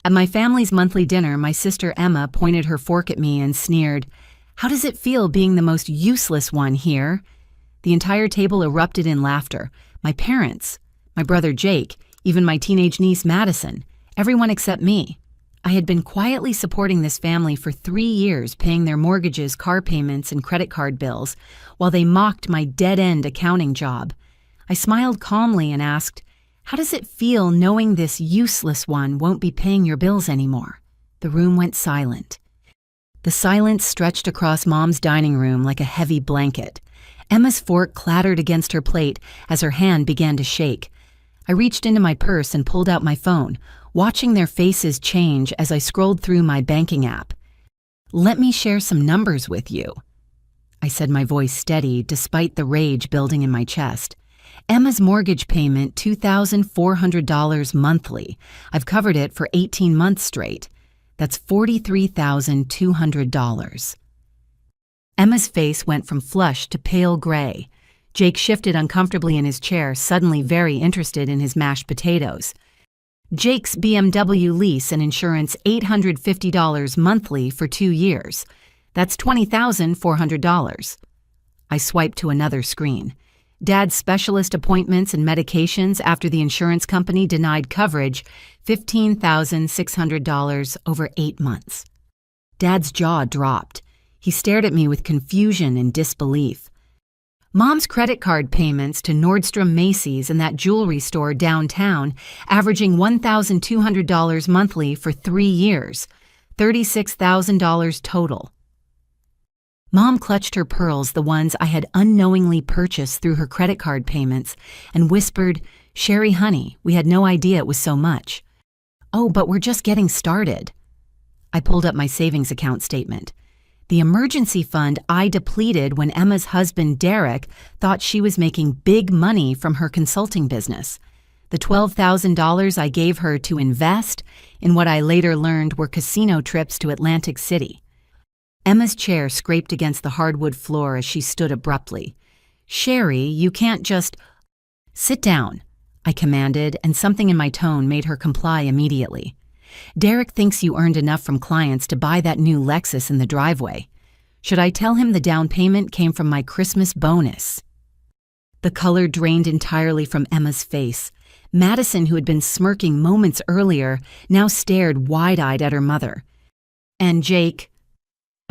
At my family's monthly dinner, my sister Emma pointed her fork at me and sneered, "How does it feel being the most useless one here?" The entire table erupted in laughter. My parents, my brother Jake, even my teenage niece Madison, everyone except me. I had been quietly supporting this family for 3 years, paying their mortgages, car payments, and credit card bills, while they mocked my dead-end accounting job. I smiled calmly and asked, "How does it feel knowing this useless one won't be paying your bills anymore?" The room went silent. The silence stretched across Mom's dining room like a heavy blanket. Emma's fork clattered against her plate as her hand began to shake. I reached into my purse and pulled out my phone, watching their faces change as I scrolled through my banking app. "Let me share some numbers with you," I said, my voice steady despite the rage building in my chest. Emma's mortgage payment, $2,400 monthly. I've covered it for 18 months straight. That's $43,200. Emma's face went from flushed to pale gray. Jake shifted uncomfortably in his chair, suddenly very interested in his mashed potatoes. "Jake's BMW lease and insurance, $850 monthly for 2 years. That's $20,400. I swiped to another screen. Dad's specialist appointments and medications after the insurance company denied coverage, $15,600 over 8 months. Dad's jaw dropped. He stared at me with confusion and disbelief. Mom's credit card payments to Nordstrom, Macy's, and that jewelry store downtown, averaging $1,200 monthly for 3 years, $36,000 total. Mom clutched her pearls, the ones I had unknowingly purchased through her credit card payments, and whispered, "Sherry, honey, we had no idea it was so much." "Oh, but we're just getting started." I pulled up my savings account statement. The emergency fund I depleted when Emma's husband, Derek, thought she was making big money from her consulting business. The $12,000 I gave her to invest in what I later learned were casino trips to Atlantic City. Emma's chair scraped against the hardwood floor as she stood abruptly. "Sherry, you can't just—" "Sit down," I commanded, and something in my tone made her comply immediately. "Derek thinks you earned enough from clients to buy that new Lexus in the driveway. Should I tell him the down payment came from my Christmas bonus?" The color drained entirely from Emma's face. Madison, who had been smirking moments earlier, now stared wide-eyed at her mother. "And Jake?"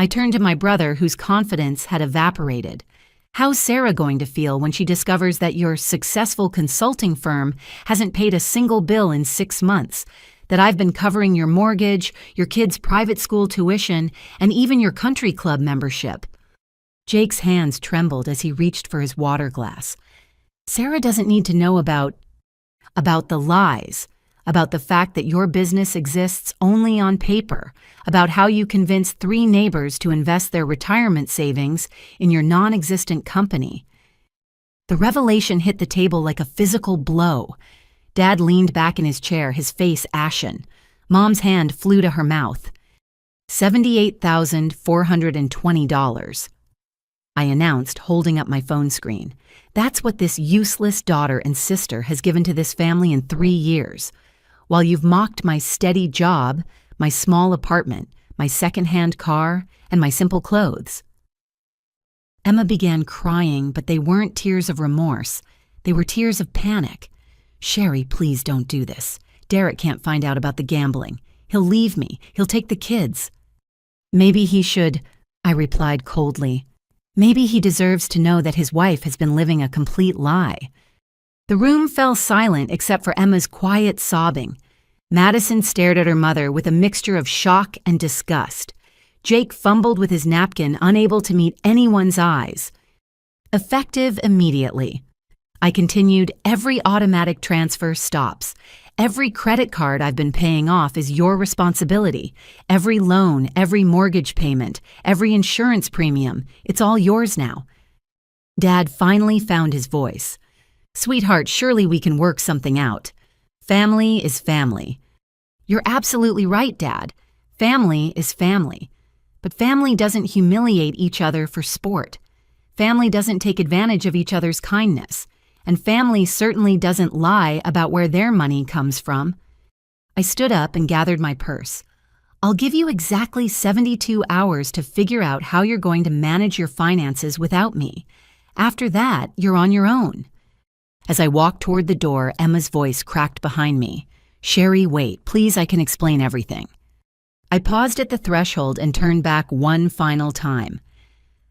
I turned to my brother, whose confidence had evaporated. "How's Sarah going to feel when she discovers that your successful consulting firm hasn't paid a single bill in 6 months, that I've been covering your mortgage, your kids' private school tuition, and even your country club membership?" Jake's hands trembled as he reached for his water glass. "Sarah doesn't need to know about the lies, about the fact that your business exists only on paper, about how you convinced 3 neighbors to invest their retirement savings in your non-existent company." The revelation hit the table like a physical blow. Dad leaned back in his chair, his face ashen. Mom's hand flew to her mouth. $78,420. I announced, holding up my phone screen. "That's what this useless daughter and sister has given to this family in 3 years. While you've mocked my steady job, my small apartment, my second-hand car, and my simple clothes." Emma began crying, but they weren't tears of remorse. They were tears of panic. "Sherry, please don't do this. Derek can't find out about the gambling. He'll leave me. He'll take the kids." "Maybe he should," I replied coldly. "Maybe he deserves to know that his wife has been living a complete lie." The room fell silent except for Emma's quiet sobbing. Madison stared at her mother with a mixture of shock and disgust. Jake fumbled with his napkin, unable to meet anyone's eyes. "Effective immediately." I continued, "Every automatic transfer stops. Every credit card I've been paying off is your responsibility. Every loan, every mortgage payment, every insurance premium, it's all yours now." Dad finally found his voice. "Sweetheart, surely we can work something out. Family is family." "You're absolutely right, Dad. Family is family. But family doesn't humiliate each other for sport. Family doesn't take advantage of each other's kindness. And family certainly doesn't lie about where their money comes from." I stood up and gathered my purse. I'll give you exactly 72 hours to figure out how you're going to manage your finances without me. After that, you're on your own. As I walked toward the door, Emma's voice cracked behind me. Sherry, wait, please, I can explain everything. I paused at the threshold and turned back one final time.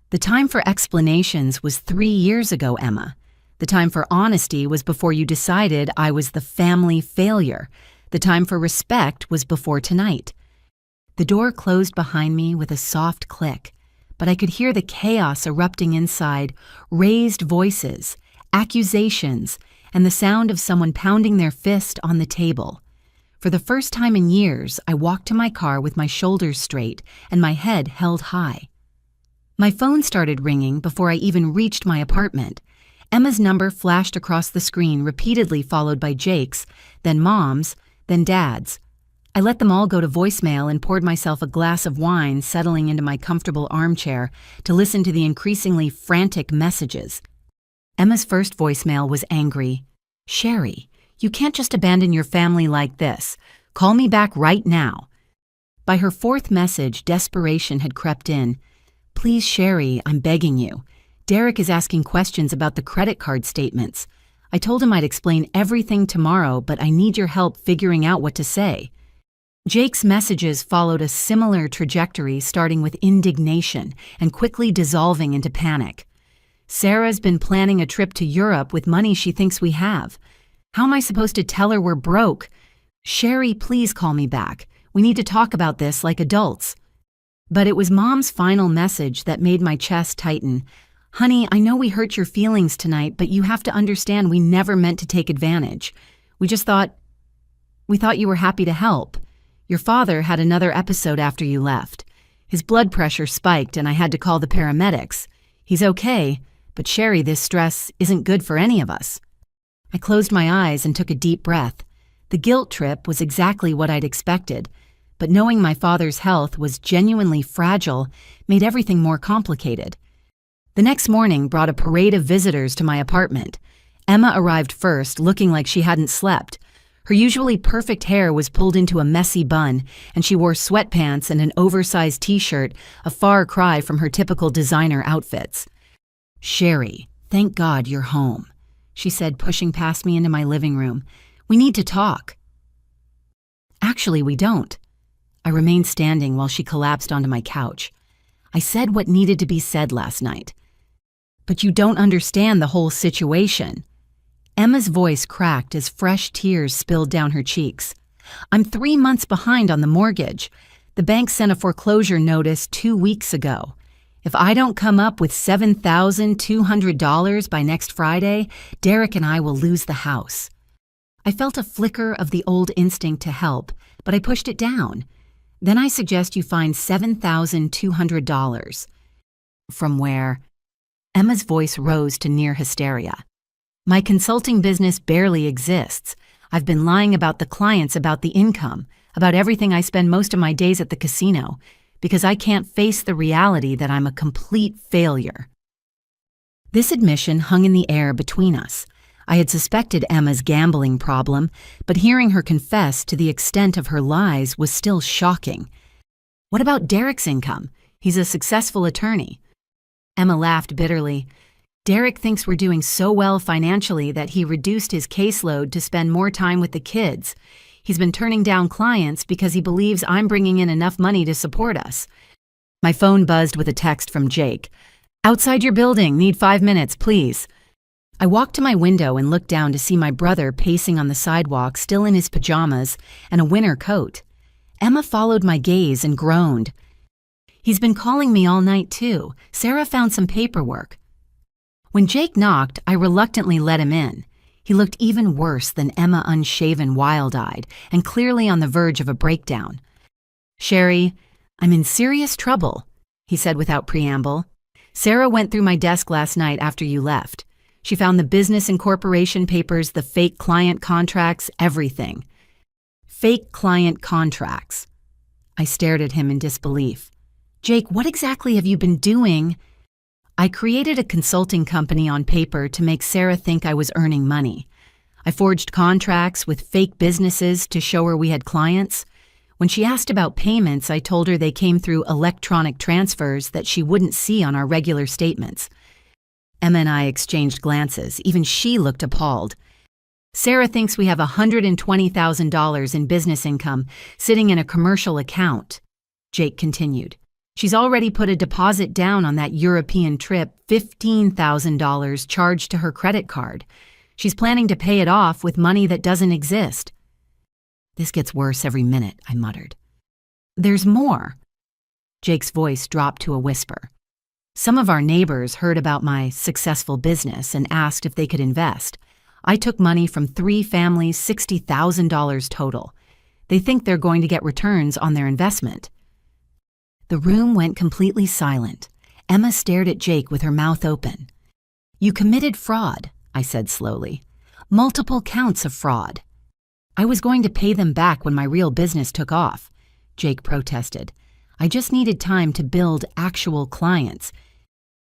The time for explanations was 3 years ago, Emma. The time for honesty was before you decided I was the family failure. The time for respect was before tonight. The door closed behind me with a soft click, but I could hear the chaos erupting inside, raised voices, accusations, and the sound of someone pounding their fist on the table. For the first time in years, I walked to my car with my shoulders straight and my head held high. My phone started ringing before I even reached my apartment. Emma's number flashed across the screen, repeatedly followed by Jake's, then Mom's, then Dad's. I let them all go to voicemail and poured myself a glass of wine, settling into my comfortable armchair to listen to the increasingly frantic messages. Emma's first voicemail was angry. Sherry, you can't just abandon your family like this. Call me back right now. By her fourth message, desperation had crept in. Please, Sherry, I'm begging you. Derek is asking questions about the credit card statements. I told him I'd explain everything tomorrow, but I need your help figuring out what to say. Jake's messages followed a similar trajectory, starting with indignation and quickly dissolving into panic. Sarah's been planning a trip to Europe with money she thinks we have. How am I supposed to tell her we're broke? Sherry, please call me back. We need to talk about this like adults. But it was Mom's final message that made my chest tighten. Honey, I know we hurt your feelings tonight, but you have to understand we never meant to take advantage. We thought you were happy to help. Your father had another episode after you left. His blood pressure spiked and I had to call the paramedics. He's okay, but Sherry, this stress isn't good for any of us. I closed my eyes and took a deep breath. The guilt trip was exactly what I'd expected, but knowing my father's health was genuinely fragile made everything more complicated. The next morning brought a parade of visitors to my apartment. Emma arrived first, looking like she hadn't slept. Her usually perfect hair was pulled into a messy bun, and she wore sweatpants and an oversized t-shirt, a far cry from her typical designer outfits. Sherry, thank God you're home, she said, pushing past me into my living room. We need to talk. Actually, we don't. I remained standing while she collapsed onto my couch. I said what needed to be said last night. But you don't understand the whole situation. Emma's voice cracked as fresh tears spilled down her cheeks. I'm 3 months behind on the mortgage. The bank sent a foreclosure notice 2 weeks ago. If I don't come up with $7,200 by next Friday, Derek and I will lose the house. I felt a flicker of the old instinct to help, but I pushed it down. Then I suggest you find $7,200. From where? Emma's voice rose to near hysteria. My consulting business barely exists. I've been lying about the clients, about the income, about everything. I spend most of my days at the casino because I can't face the reality that I'm a complete failure. This admission hung in the air between us. I had suspected Emma's gambling problem, but hearing her confess to the extent of her lies was still shocking. What about Derek's income? He's a successful attorney. Emma laughed bitterly. Derek thinks we're doing so well financially that he reduced his caseload to spend more time with the kids. He's been turning down clients because he believes I'm bringing in enough money to support us. My phone buzzed with a text from Jake. Outside your building, need 5 minutes, please. I walked to my window and looked down to see my brother pacing on the sidewalk, still in his pajamas and a winter coat. Emma followed my gaze and groaned. He's been calling me all night, too. Sarah found some paperwork. When Jake knocked, I reluctantly let him in. He looked even worse than Emma, unshaven, wild-eyed, and clearly on the verge of a breakdown. Sherry, I'm in serious trouble, he said without preamble. Sarah went through my desk last night after you left. She found the business incorporation papers, the fake client contracts, everything. Fake client contracts. I stared at him in disbelief. Jake, what exactly have you been doing? I created a consulting company on paper to make Sarah think I was earning money. I forged contracts with fake businesses to show her we had clients. When she asked about payments, I told her they came through electronic transfers that she wouldn't see on our regular statements. Emma and I exchanged glances. Even she looked appalled. Sarah thinks we have $120,000 in business income sitting in a commercial account, Jake continued. She's already put a deposit down on that European trip, $15,000 charged to her credit card. She's planning to pay it off with money that doesn't exist. This gets worse every minute, I muttered. There's more. Jake's voice dropped to a whisper. Some of our neighbors heard about my successful business and asked if they could invest. I took money from 3 families, $60,000 total. They think they're going to get returns on their investment. The room went completely silent. Emma stared at Jake with her mouth open. You committed fraud, I said slowly. Multiple counts of fraud. I was going to pay them back when my real business took off, Jake protested. I just needed time to build actual clients.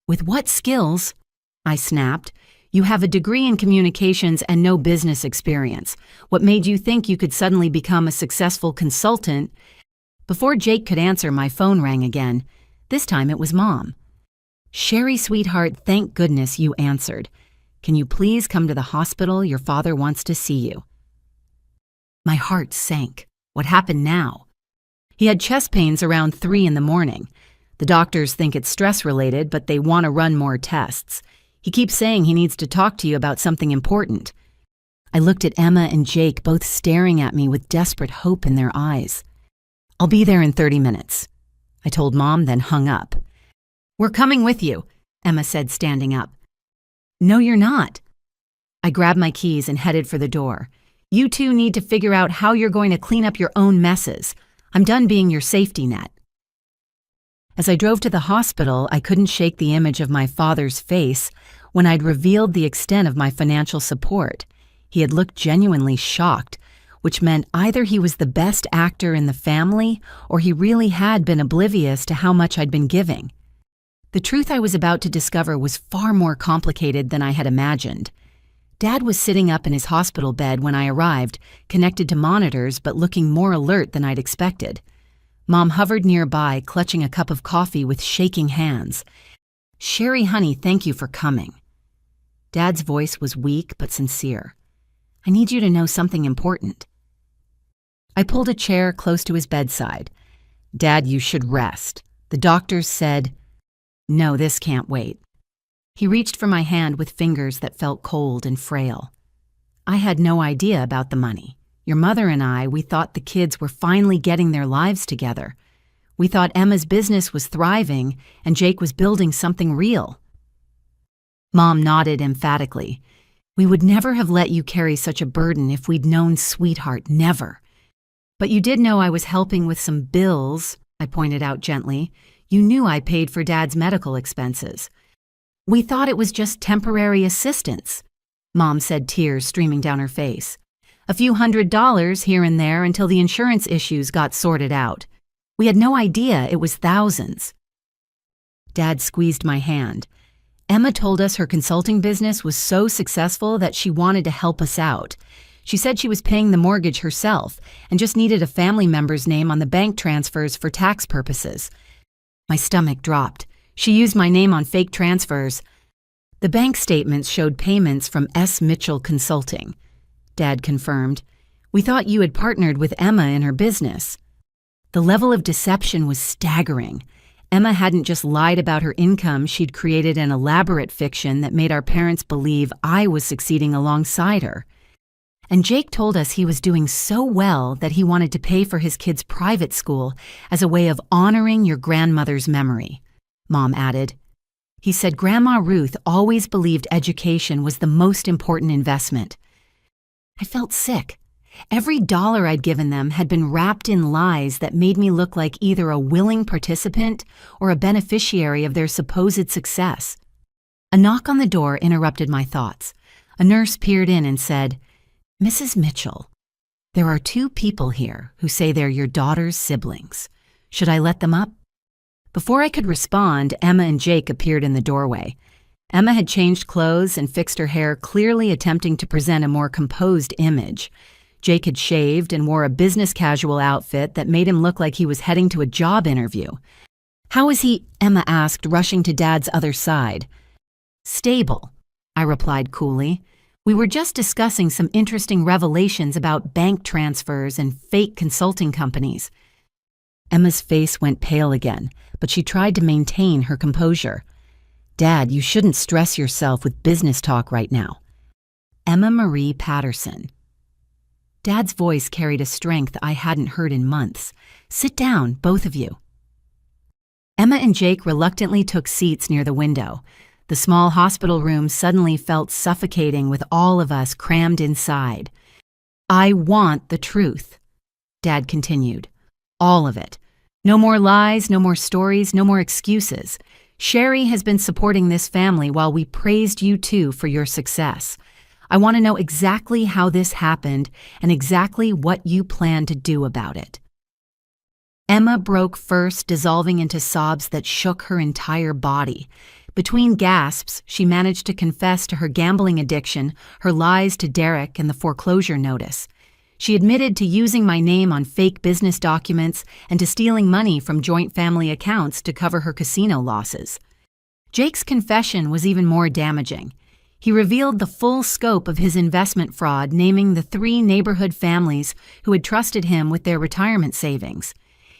With what skills? I snapped. You have a degree in communications and no business experience. What made you think you could suddenly become a successful consultant? Before Jake could answer, my phone rang again. This time it was Mom. Sherry, sweetheart, thank goodness you answered. Can you please come to the hospital? Your father wants to see you. My heart sank. What happened now? He had chest pains around 3 in the morning. The doctors think it's stress-related, but they want to run more tests. He keeps saying he needs to talk to you about something important. I looked at Emma and Jake, both staring at me with desperate hope in their eyes. I'll be there in 30 minutes, I told Mom, then hung up. We're coming with you, Emma said, standing up. No, you're not. I grabbed my keys and headed for the door. You two need to figure out how you're going to clean up your own messes. I'm done being your safety net. As I drove to the hospital, I couldn't shake the image of my father's face when I'd revealed the extent of my financial support. He had looked genuinely shocked, which meant either he was the best actor in the family or he really had been oblivious to how much I'd been giving. The truth I was about to discover was far more complicated than I had imagined. Dad was sitting up in his hospital bed when I arrived, connected to monitors but looking more alert than I'd expected. Mom hovered nearby, clutching a cup of coffee with shaking hands. Sherry, honey, thank you for coming. Dad's voice was weak but sincere. I need you to know something important. I pulled a chair close to his bedside. Dad, you should rest. The doctors said, no, this can't wait. He reached for my hand with fingers that felt cold and frail. I had no idea about the money. Your mother and I, we thought the kids were finally getting their lives together. We thought Emma's business was thriving and Jake was building something real. Mom nodded emphatically. We would never have let you carry such a burden if we'd known, sweetheart, never. But you did know I was helping with some bills, I pointed out gently. You knew I paid for Dad's medical expenses. We thought it was just temporary assistance, Mom said, tears streaming down her face. A few $100s here and there until the insurance issues got sorted out. We had no idea it was thousands. Dad squeezed my hand. Emma told us her consulting business was so successful that she wanted to help us out. She said she was paying the mortgage herself and just needed a family member's name on the bank transfers for tax purposes. My stomach dropped. She used my name on fake transfers. The bank statements showed payments from S. Mitchell Consulting. Dad confirmed. We thought you had partnered with Emma in her business. The level of deception was staggering. Emma hadn't just lied about her income, she'd created an elaborate fiction that made our parents believe I was succeeding alongside her. And Jake told us he was doing so well that he wanted to pay for his kids' private school as a way of honoring your grandmother's memory, Mom added. He said Grandma Ruth always believed education was the most important investment. I felt sick. Every dollar I'd given them had been wrapped in lies that made me look like either a willing participant or a beneficiary of their supposed success. A knock on the door interrupted my thoughts. A nurse peered in and said, Mrs. Mitchell, there are 2 people here who say they're your daughter's siblings. Should I let them up? Before I could respond, Emma and Jake appeared in the doorway. Emma had changed clothes and fixed her hair, clearly attempting to present a more composed image. Jake had shaved and wore a business casual outfit that made him look like he was heading to a job interview. "How is he?" Emma asked, rushing to Dad's other side. "Stable," I replied coolly. "We were just discussing some interesting revelations about bank transfers and fake consulting companies." Emma's face went pale again, but she tried to maintain her composure. "Dad, you shouldn't stress yourself with business talk right now." Emma Marie Patterson. Dad's voice carried a strength I hadn't heard in months. "Sit down, both of you." Emma and Jake reluctantly took seats near the window. The small hospital room suddenly felt suffocating with all of us crammed inside. "I want the truth," Dad continued. "All of it. No more lies, no more stories, no more excuses. Sherry has been supporting this family while we praised you two for your success. I want to know exactly how this happened and exactly what you plan to do about it." Emma broke first, dissolving into sobs that shook her entire body. Between gasps, she managed to confess to her gambling addiction, her lies to Derek, and the foreclosure notice. She admitted to using my name on fake business documents and to stealing money from joint family accounts to cover her casino losses. Jake's confession was even more damaging. He revealed the full scope of his investment fraud, naming the 3 neighborhood families who had trusted him with their retirement savings.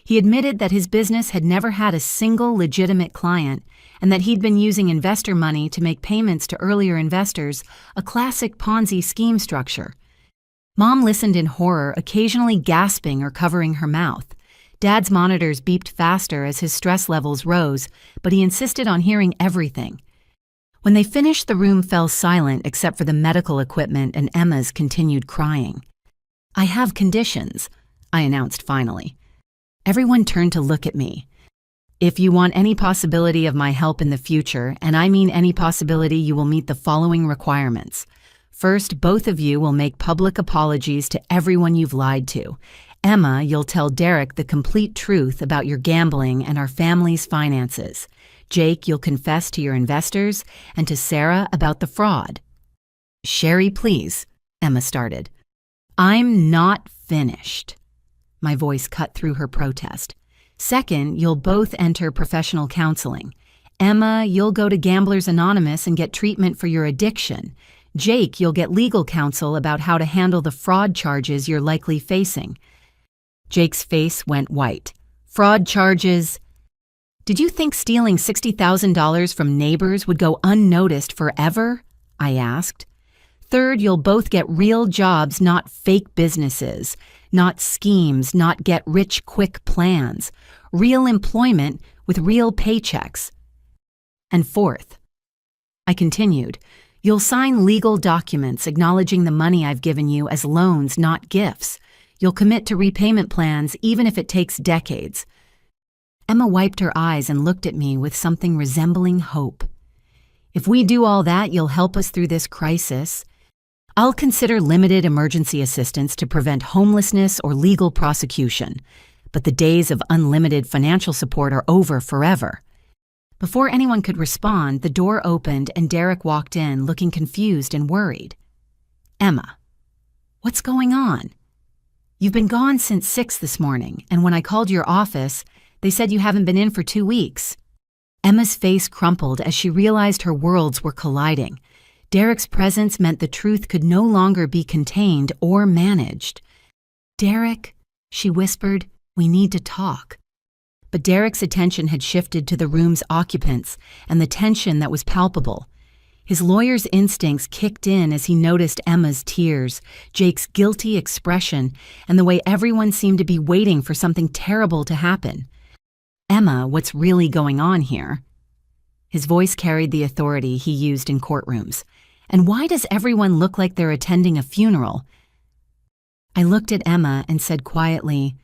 He admitted that his business had never had a single legitimate client and that he'd been using investor money to make payments to earlier investors, a classic Ponzi scheme structure. Mom listened in horror, occasionally gasping or covering her mouth. Dad's monitors beeped faster as his stress levels rose, but he insisted on hearing everything. When they finished, the room fell silent except for the medical equipment and Emma's continued crying. "I have conditions," I announced finally. Everyone turned to look at me. "If you want any possibility of my help in the future, and I mean any possibility, you will meet the following requirements. First, both of you will make public apologies to everyone you've lied to. Emma, you'll tell Derek the complete truth about your gambling and our family's finances. Jake, you'll confess to your investors, and to Sarah about the fraud." "Sherry, please," Emma started. "I'm not finished." My voice cut through her protest. "Second, you'll both enter professional counseling. Emma, you'll go to Gamblers Anonymous and get treatment for your addiction. Jake, you'll get legal counsel about how to handle the fraud charges you're likely facing." Jake's face went white. "Fraud charges? Did you think stealing $60,000 from neighbors would go unnoticed forever?" I asked. "Third, you'll both get real jobs, not fake businesses, not schemes, not get-rich-quick plans. Real employment with real paychecks. And fourth," I continued, "you'll sign legal documents acknowledging the money I've given you as loans, not gifts. You'll commit to repayment plans even if it takes decades." Emma wiped her eyes and looked at me with something resembling hope. "If we do all that, you'll help us through this crisis. I'll consider limited emergency assistance to prevent homelessness or legal prosecution, but the days of unlimited financial support are over forever." Before anyone could respond, the door opened and Derek walked in, looking confused and worried. "Emma, what's going on? You've been gone since 6 this morning, and when I called your office, they said you haven't been in for 2 weeks. Emma's face crumpled as she realized her worlds were colliding. Derek's presence meant the truth could no longer be contained or managed. "Derek," she whispered, "we need to talk." But Derek's attention had shifted to the room's occupants and the tension that was palpable. His lawyer's instincts kicked in as he noticed Emma's tears, Jake's guilty expression, and the way everyone seemed to be waiting for something terrible to happen. "Emma, what's really going on here?" His voice carried the authority he used in courtrooms. "And why does everyone look like they're attending a funeral?" I looked at Emma and said quietly,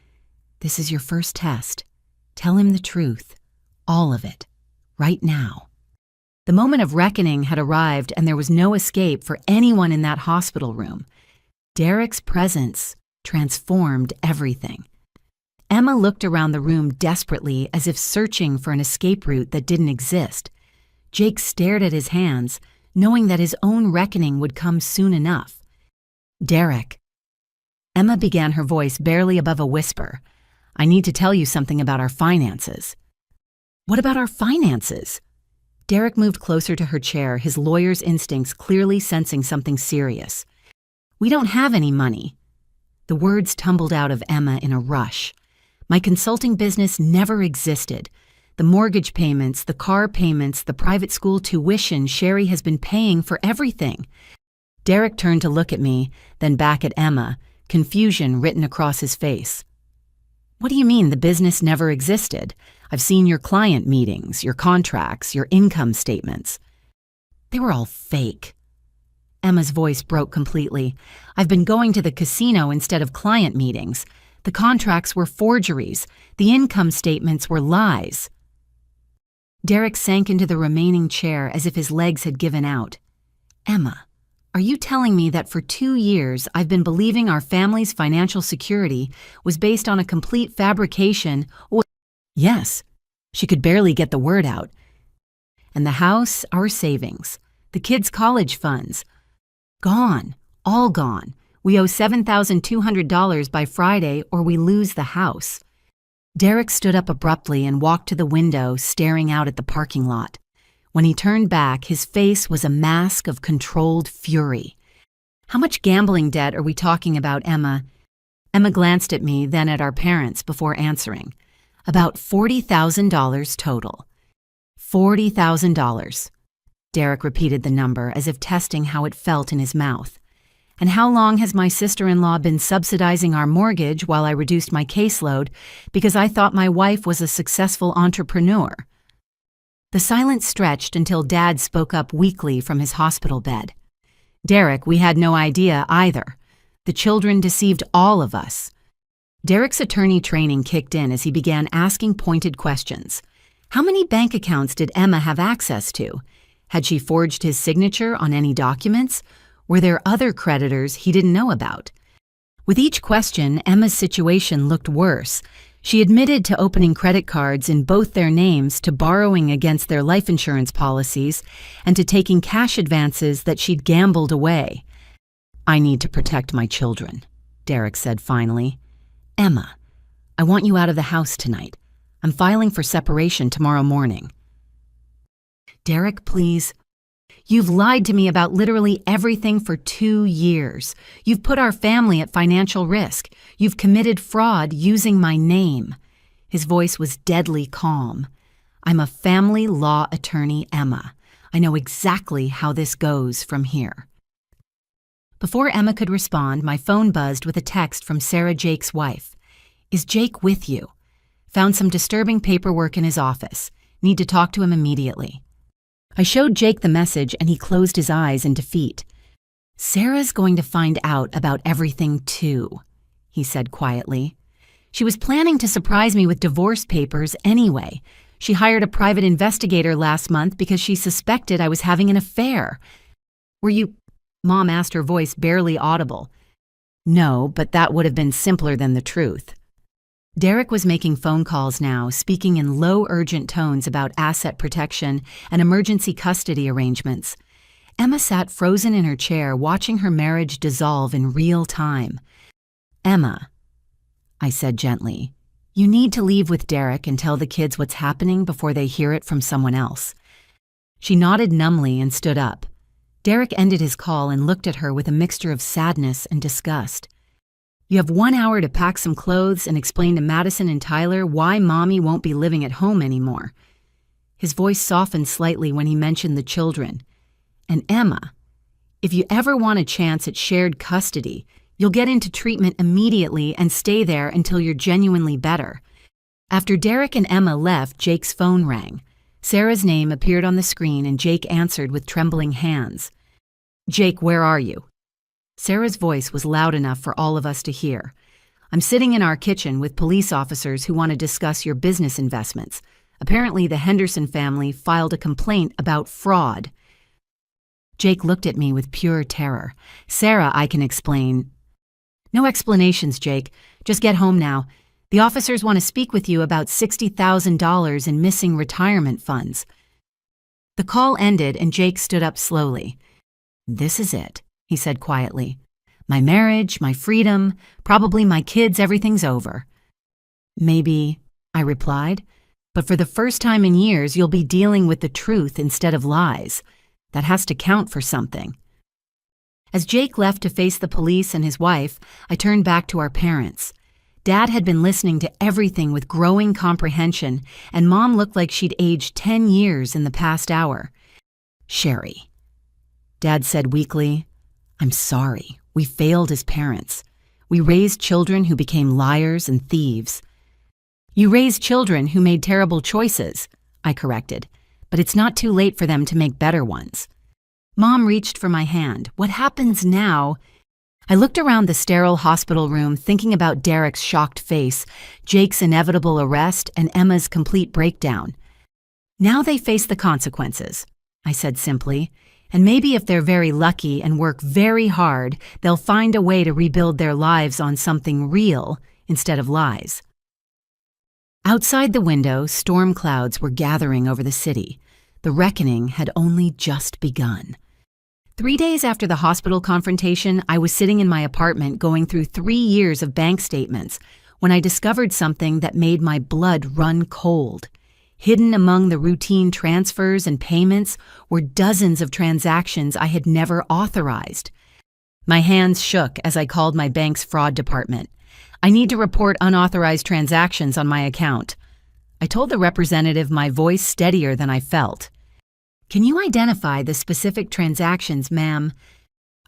"This is your first test. Tell him the truth, all of it, right now." The moment of reckoning had arrived and there was no escape for anyone in that hospital room. Derek's presence transformed everything. Emma looked around the room desperately as if searching for an escape route that didn't exist. Jake stared at his hands, knowing that his own reckoning would come soon enough. "Derek." Emma began, her voice barely above a whisper. "I need to tell you something about our finances." "What about our finances?" Derek moved closer to her chair, his lawyer's instincts clearly sensing something serious. "We don't have any money." The words tumbled out of Emma in a rush. "My consulting business never existed. The mortgage payments, the car payments, the private school tuition, Sherry has been paying for everything." Derek turned to look at me, then back at Emma, confusion written across his face. "What do you mean the business never existed? I've seen your client meetings, your contracts, your income statements." "They were all fake." Emma's voice broke completely. "I've been going to the casino instead of client meetings. The contracts were forgeries. The income statements were lies." Derek sank into the remaining chair as if his legs had given out. "Emma, are you telling me that for 2 years I've been believing our family's financial security was based on a complete fabrication?" Yes, she could barely get the word out. "And the house, our savings, the kids' college funds, gone, all gone. We owe $7,200 by Friday or we lose the house." Derek stood up abruptly and walked to the window, staring out at the parking lot. When he turned back, his face was a mask of controlled fury. "How much gambling debt are we talking about, Emma?" Emma glanced at me, then at our parents before answering. "About $40,000 total." $40,000. Derek repeated the number as if testing how it felt in his mouth. "And how long has my sister-in-law been subsidizing our mortgage while I reduced my caseload because I thought my wife was a successful entrepreneur?" The silence stretched until Dad spoke up weakly from his hospital bed. "Derek, we had no idea either. The children deceived all of us." Derek's attorney training kicked in as he began asking pointed questions. How many bank accounts did Emma have access to? Had she forged his signature on any documents? Were there other creditors he didn't know about? With each question, Emma's situation looked worse. She admitted to opening credit cards in both their names, to borrowing against their life insurance policies, and to taking cash advances that she'd gambled away. "I need to protect my children," Derek said finally. "Emma, I want you out of the house tonight. I'm filing for separation tomorrow morning." "Derek, please. You've lied to me about literally everything for 2 years. You've put our family at financial risk. You've committed fraud using my name." His voice was deadly calm. "I'm a family law attorney, Emma. I know exactly how this goes from here." Before Emma could respond, my phone buzzed with a text from Sarah, Jake's wife. "Is Jake with you? Found some disturbing paperwork in his office. Need to talk to him immediately." I showed Jake the message and he closed his eyes in defeat. "Sarah's going to find out about everything too," he said quietly. "She was planning to surprise me with divorce papers anyway. She hired a private investigator last month because she suspected I was having an affair." "Were you—" Mom asked, her voice barely audible. "No, but that would have been simpler than the truth." Derek was making phone calls now, speaking in low, urgent tones about asset protection and emergency custody arrangements. Emma sat frozen in her chair, watching her marriage dissolve in real time. "Emma," I said gently, "you need to leave with Derek and tell the kids what's happening before they hear it from someone else." She nodded numbly and stood up. Derek ended his call and looked at her with a mixture of sadness and disgust. "You have 1 hour to pack some clothes and explain to Madison and Tyler why Mommy won't be living at home anymore." His voice softened slightly when he mentioned the children. "And Emma, if you ever want a chance at shared custody, you'll get into treatment immediately and stay there until you're genuinely better." After Derek and Emma left, Jake's phone rang. Sarah's name appeared on the screen and Jake answered with trembling hands. "Jake, where are you?" Sarah's voice was loud enough for all of us to hear. "I'm sitting in our kitchen with police officers who want to discuss your business investments. Apparently the Henderson family filed a complaint about fraud." Jake looked at me with pure terror. "Sarah, I can explain." "No explanations, Jake. Just get home now. The officers want to speak with you about $60,000 in missing retirement funds." The call ended and Jake stood up slowly. "This is it," he said quietly. "My marriage, my freedom, probably my kids, everything's over." "Maybe," I replied, "but for the first time in years, you'll be dealing with the truth instead of lies. That has to count for something." As Jake left to face the police and his wife, I turned back to our parents. Dad had been listening to everything with growing comprehension, and Mom looked like she'd aged 10 years in the past hour. "Sherry," Dad said weakly, "I'm sorry. We failed as parents. We raised children who became liars and thieves." "You raised children who made terrible choices," I corrected, "but it's not too late for them to make better ones." Mom reached for my hand. "What happens now?" I looked around the sterile hospital room, thinking about Derek's shocked face, Jake's inevitable arrest, and Emma's complete breakdown. "Now they face the consequences," I said simply, "and maybe if they're very lucky and work very hard, they'll find a way to rebuild their lives on something real instead of lies." Outside the window, storm clouds were gathering over the city. The reckoning had only just begun. 3 days after the hospital confrontation, I was sitting in my apartment going through 3 years of bank statements when I discovered something that made my blood run cold. Hidden among the routine transfers and payments were dozens of transactions I had never authorized. My hands shook as I called my bank's fraud department. "I need to report unauthorized transactions on my account." I told the representative, my voice steadier than I felt. "Can you identify the specific transactions, ma'am?"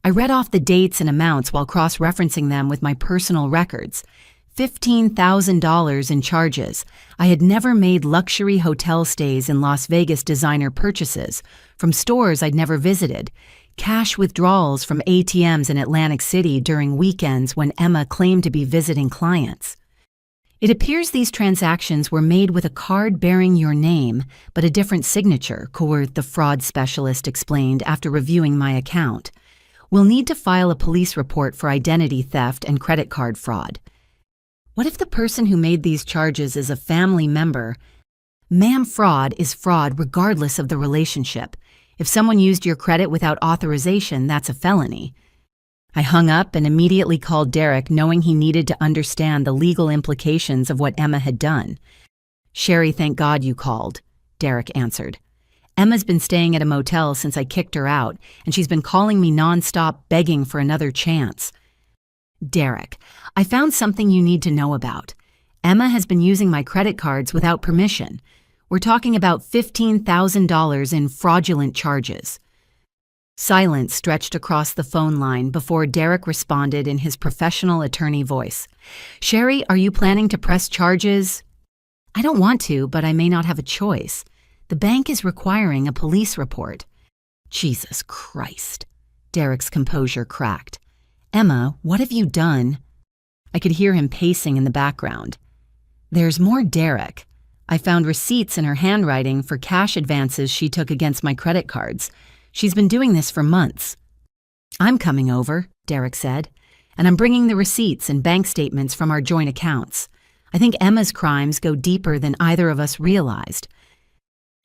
I read off the dates and amounts while cross-referencing them with my personal records. $15,000 in charges. I had never made luxury hotel stays in Las Vegas, designer purchases from stores I'd never visited, cash withdrawals from ATMs in Atlantic City during weekends when Emma claimed to be visiting clients. It appears these transactions were made with a card bearing your name, but a different signature, Court, the fraud specialist explained after reviewing my account. "We'll need to file a police report for identity theft and credit card fraud." What if the person who made these charges is a family member? Ma'am, fraud is fraud regardless of the relationship. If someone used your credit without authorization, that's a felony. I hung up and immediately called Derek, knowing he needed to understand the legal implications of what Emma had done. "Sherry, thank God you called," Derek answered. "Emma's been staying at a motel since I kicked her out, and she's been calling me nonstop, begging for another chance." "Derek, I found something you need to know about. Emma has been using my credit cards without permission. We're talking about $15,000 in fraudulent charges." Silence stretched across the phone line before Derek responded in his professional attorney voice. "Sherry, are you planning to press charges?" "I don't want to, but I may not have a choice. The bank is requiring a police report." "Jesus Christ." Derek's composure cracked. "Emma, what have you done?" I could hear him pacing in the background. "There's more, Derek. I found receipts in her handwriting for cash advances she took against my credit cards. She's been doing this for months." "I'm coming over," Derek said, "and I'm bringing the receipts and bank statements from our joint accounts. I think Emma's crimes go deeper than either of us realized."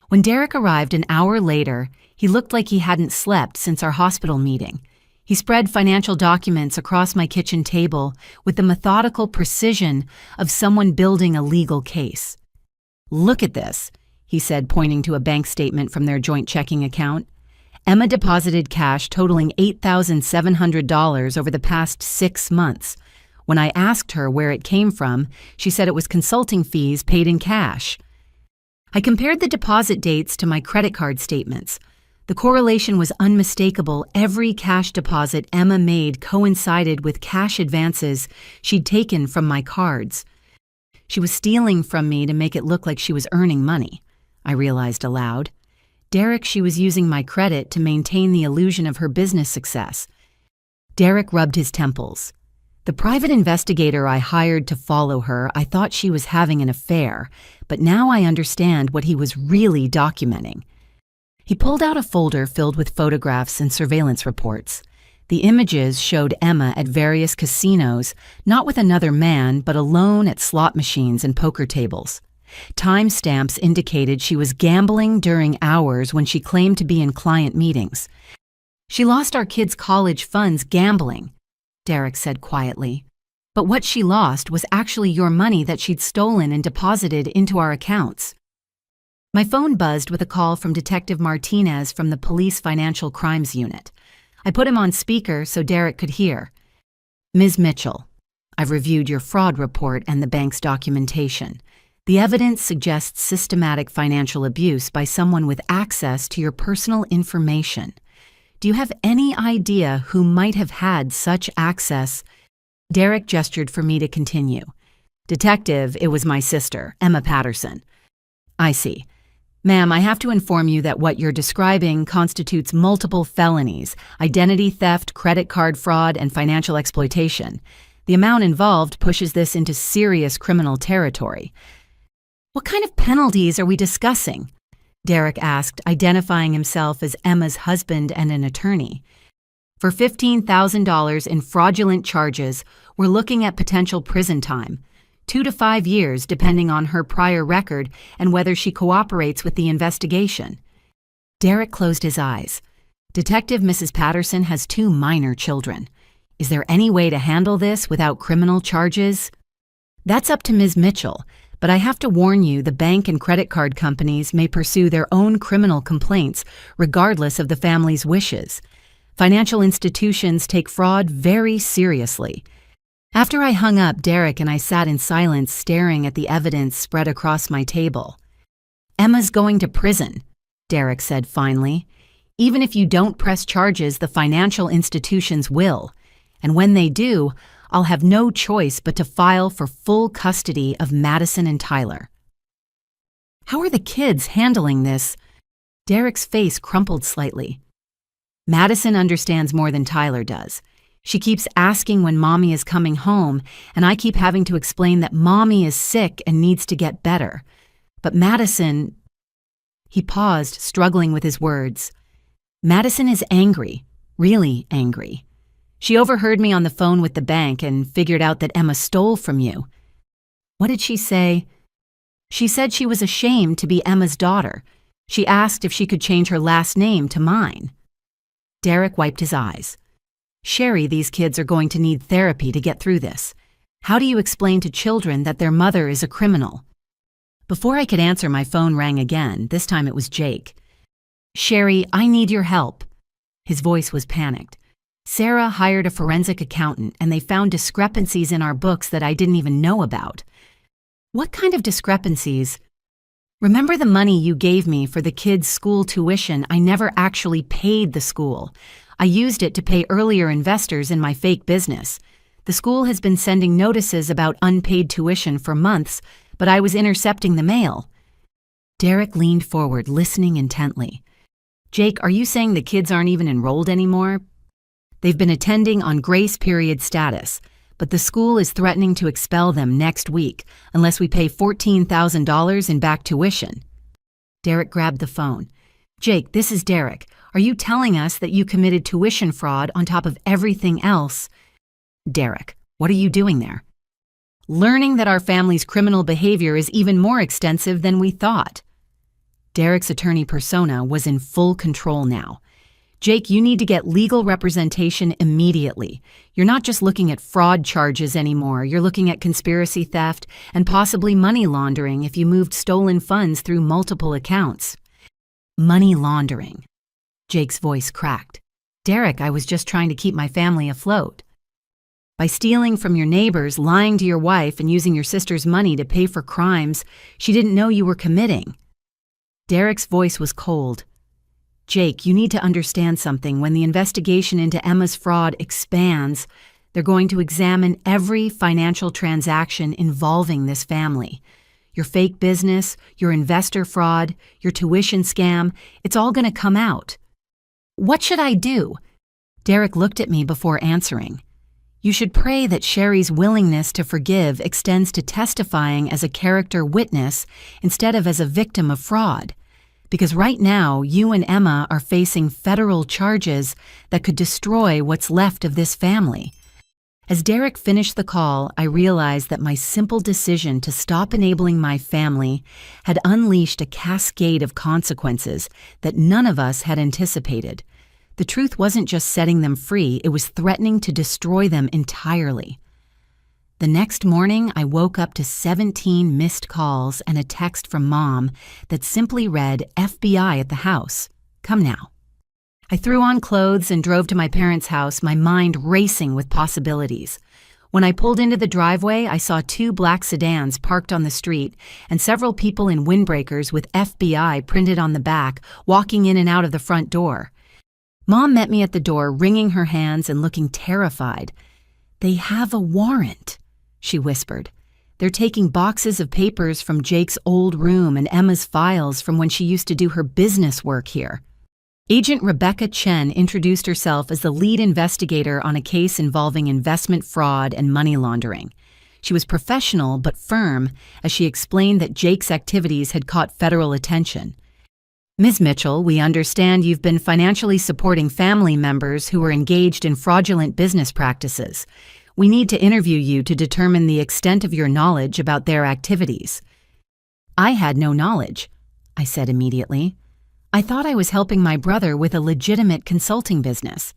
When Derek arrived an hour later, he looked like he hadn't slept since our hospital meeting. He spread financial documents across my kitchen table with the methodical precision of someone building a legal case. "Look at this," he said, pointing to a bank statement from their joint checking account. "Emma deposited cash totaling $8,700 over the past 6 months. When I asked her where it came from, she said it was consulting fees paid in cash." I compared the deposit dates to my credit card statements. The correlation was unmistakable. Every cash deposit Emma made coincided with cash advances she'd taken from my cards. She was stealing from me to make it look like she was earning money, I realized aloud. Derek, she was using my credit to maintain the illusion of her business success. Derek rubbed his temples. The private investigator I hired to follow her, I thought she was having an affair, but now I understand what he was really documenting. He pulled out a folder filled with photographs and surveillance reports. The images showed Emma at various casinos, not with another man, but alone at slot machines and poker tables. Timestamps indicated she was gambling during hours when she claimed to be in client meetings. "She lost our kids' college funds gambling," Derek said quietly. "But what she lost was actually your money that she'd stolen and deposited into our accounts." My phone buzzed with a call from Detective Martinez from the Police Financial Crimes Unit. I put him on speaker so Derek could hear. "Ms. Mitchell, I've reviewed your fraud report and the bank's documentation. The evidence suggests systematic financial abuse by someone with access to your personal information. Do you have any idea who might have had such access?" Derek gestured for me to continue. "Detective, it was my sister, Emma Patterson." "I see. Ma'am, I have to inform you that what you're describing constitutes multiple felonies: identity theft, credit card fraud, and financial exploitation. The amount involved pushes this into serious criminal territory." "What kind of penalties are we discussing?" Derek asked, identifying himself as Emma's husband and an attorney. "For $15,000 in fraudulent charges, we're looking at potential prison time. 2 to 5 years depending on her prior record and whether she cooperates with the investigation." Derek closed his eyes. "Detective Mrs. Patterson has 2 minor children. Is there any way to handle this without criminal charges?" "That's up to Ms. Mitchell, but I have to warn you the bank and credit card companies may pursue their own criminal complaints regardless of the family's wishes. Financial institutions take fraud very seriously." After I hung up, Derek and I sat in silence staring at the evidence spread across my table. "Emma's going to prison," Derek said finally. "Even if you don't press charges, the financial institutions will. And when they do, I'll have no choice but to file for full custody of Madison and Tyler." "How are the kids handling this?" Derek's face crumpled slightly. "Madison understands more than Tyler does. She keeps asking when Mommy is coming home, and I keep having to explain that Mommy is sick and needs to get better. But Madison—" He paused, struggling with his words. "Madison is angry, really angry. She overheard me on the phone with the bank and figured out that Emma stole from you." "What did she say?" "She said she was ashamed to be Emma's daughter. She asked if she could change her last name to mine." Derek wiped his eyes. "Sherry, these kids are going to need therapy to get through this. How do you explain to children that their mother is a criminal?" Before I could answer, my phone rang again. This time it was Jake. "Sherry, I need your help." His voice was panicked. "Sarah hired a forensic accountant, and they found discrepancies in our books that I didn't even know about." "What kind of discrepancies?" "Remember the money you gave me for the kids' school tuition? I never actually paid the school. I used it to pay earlier investors in my fake business. The school has been sending notices about unpaid tuition for months, but I was intercepting the mail." Derek leaned forward, listening intently. "Jake, are you saying the kids aren't even enrolled anymore?" "They've been attending on grace period status, but the school is threatening to expel them next week unless we pay $14,000 in back tuition." Derek grabbed the phone. "Jake, this is Derek. Are you telling us that you committed tuition fraud on top of everything else?" "Derek, what are you doing there?" "Learning that our family's criminal behavior is even more extensive than we thought." Derek's attorney persona was in full control now. "Jake, you need to get legal representation immediately. You're not just looking at fraud charges anymore. You're looking at conspiracy theft and possibly money laundering if you moved stolen funds through multiple accounts." "Money laundering." Jake's voice cracked. "Derek, I was just trying to keep my family afloat." "By stealing from your neighbors, lying to your wife, and using your sister's money to pay for crimes she didn't know you were committing." Derek's voice was cold. "Jake, you need to understand something. When the investigation into Emma's fraud expands, they're going to examine every financial transaction involving this family. Your fake business, your investor fraud, your tuition scam, it's all going to come out." "What should I do?" Derek looked at me before answering. "You should pray that Sherry's willingness to forgive extends to testifying as a character witness instead of as a victim of fraud. Because right now, you and Emma are facing federal charges that could destroy what's left of this family." As Derek finished the call, I realized that my simple decision to stop enabling my family had unleashed a cascade of consequences that none of us had anticipated. The truth wasn't just setting them free, it was threatening to destroy them entirely. The next morning, I woke up to 17 missed calls and a text from Mom that simply read, "FBI at the house. Come now." I threw on clothes and drove to my parents' house, my mind racing with possibilities. When I pulled into the driveway, I saw 2 black sedans parked on the street and several people in windbreakers with FBI printed on the back, walking in and out of the front door. Mom met me at the door, wringing her hands and looking terrified. "They have a warrant," she whispered. "They're taking boxes of papers from Jake's old room and Emma's files from when she used to do her business work here." Agent Rebecca Chen introduced herself as the lead investigator on a case involving investment fraud and money laundering. She was professional but firm as she explained that Jake's activities had caught federal attention. "Ms. Mitchell, we understand you've been financially supporting family members who were engaged in fraudulent business practices. We need to interview you to determine the extent of your knowledge about their activities." "I had no knowledge," I said immediately. "I thought I was helping my brother with a legitimate consulting business."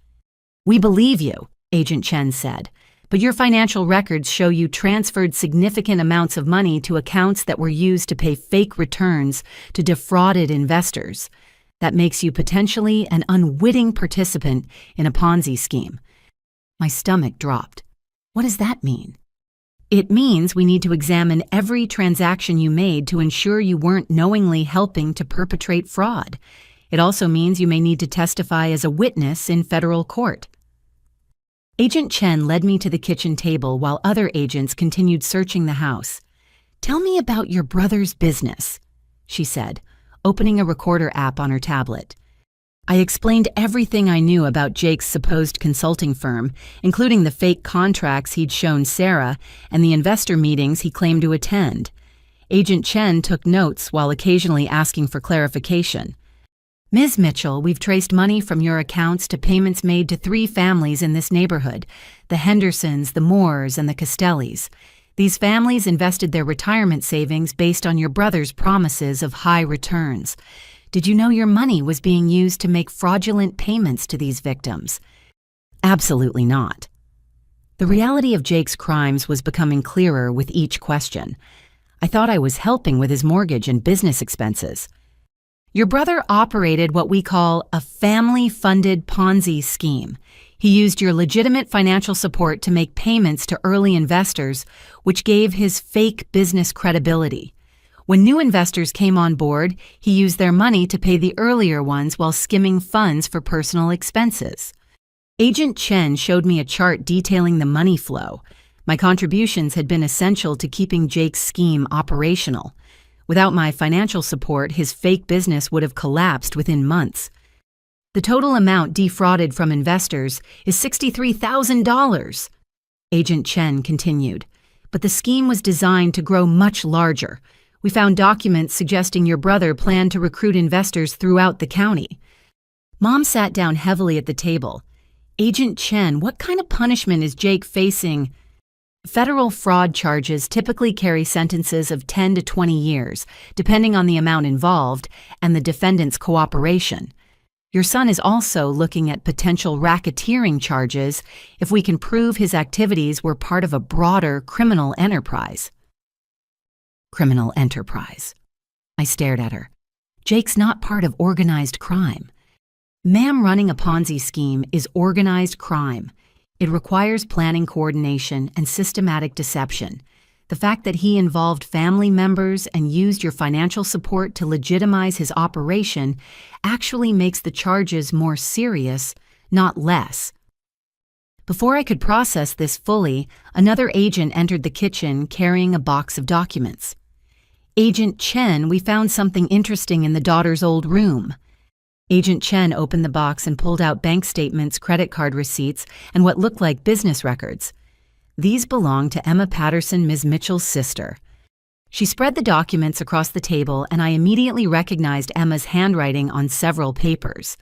"We believe you," Agent Chen said, "but your financial records show you transferred significant amounts of money to accounts that were used to pay fake returns to defrauded investors. That makes you potentially an unwitting participant in a Ponzi scheme." My stomach dropped. What does that mean? "It means we need to examine every transaction you made to ensure you weren't knowingly helping to perpetrate fraud. It also means you may need to testify as a witness in federal court." Agent Chen led me to the kitchen table while other agents continued searching the house. "Tell me about your brother's business," she said, opening a recorder app on her tablet. I explained everything I knew about Jake's supposed consulting firm, including the fake contracts he'd shown Sarah and the investor meetings he claimed to attend. Agent Chen took notes while occasionally asking for clarification. "Ms. Mitchell, we've traced money from your accounts to payments made to 3 families in this neighborhood, the Hendersons, the Moores, and the Castellis. These families invested their retirement savings based on your brother's promises of high returns. Did you know your money was being used to make fraudulent payments to these victims?" "Absolutely not." The reality of Jake's crimes was becoming clearer with each question. I thought I was helping with his mortgage and business expenses. "Your brother operated what we call a family-funded Ponzi scheme. He used your legitimate financial support to make payments to early investors, which gave his fake business credibility. When new investors came on board, he used their money to pay the earlier ones while skimming funds for personal expenses." Agent Chen showed me a chart detailing the money flow. My contributions had been essential to keeping Jake's scheme operational. Without my financial support, his fake business would have collapsed within months. "The total amount defrauded from investors is $63,000, Agent Chen continued. "But the scheme was designed to grow much larger. We found documents suggesting your brother planned to recruit investors throughout the county." Mom sat down heavily at the table. "Agent Chen, what kind of punishment is Jake facing?" "Federal fraud charges typically carry sentences of 10 to 20 years, depending on the amount involved and the defendant's cooperation. Your son is also looking at potential racketeering charges if we can prove his activities were part of a broader criminal enterprise." "Criminal enterprise." I stared at her. "Jake's not part of organized crime." "Ma'am, running a Ponzi scheme is organized crime. It requires planning, coordination, and systematic deception. The fact that he involved family members and used your financial support to legitimize his operation actually makes the charges more serious, not less." Before I could process this fully, another agent entered the kitchen carrying a box of documents. "Agent Chen, we found something interesting in the daughter's old room." Agent Chen opened the box and pulled out bank statements, credit card receipts, and what looked like business records. These belonged to Emma Patterson, Ms. Mitchell's sister. She spread the documents across the table, and I immediately recognized Emma's handwriting on several papers.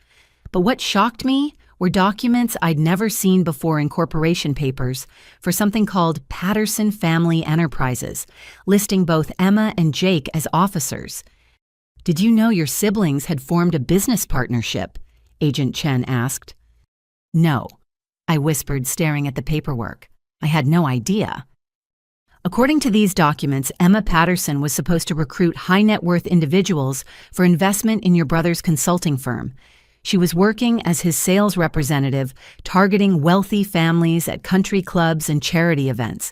But what shocked me were documents I'd never seen before in corporation papers for something called Patterson Family Enterprises, listing both Emma and Jake as officers. "Did you know your siblings had formed a business partnership?" Agent Chen asked. "No," I whispered, staring at the paperwork. "I had no idea." According to these documents, Emma Patterson was supposed to recruit high-net-worth individuals for investment in your brother's consulting firm. She was working as his sales representative, targeting wealthy families at country clubs and charity events.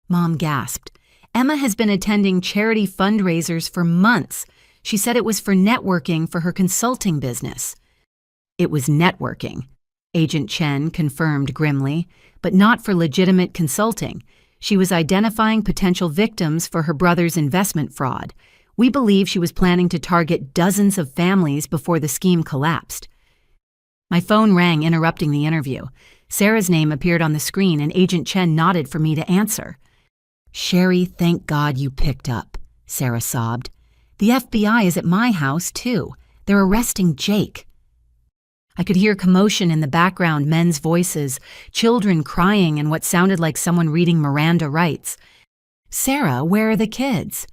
Mom gasped. "Emma has been attending charity fundraisers for months. She said it was for networking for her consulting business." "It was networking," Agent Chen confirmed grimly, "but not for legitimate consulting. She was identifying potential victims for her brother's investment fraud. We believe she was planning to target dozens of families before the scheme collapsed." My phone rang, interrupting the interview. Sarah's name appeared on the screen, and Agent Chen nodded for me to answer. "Sherry, thank God you picked up," Sarah sobbed. "The FBI is at my house, too. They're arresting Jake." I could hear commotion in the background, men's voices, children crying, and what sounded like someone reading Miranda rights. "Sarah, where are the kids?"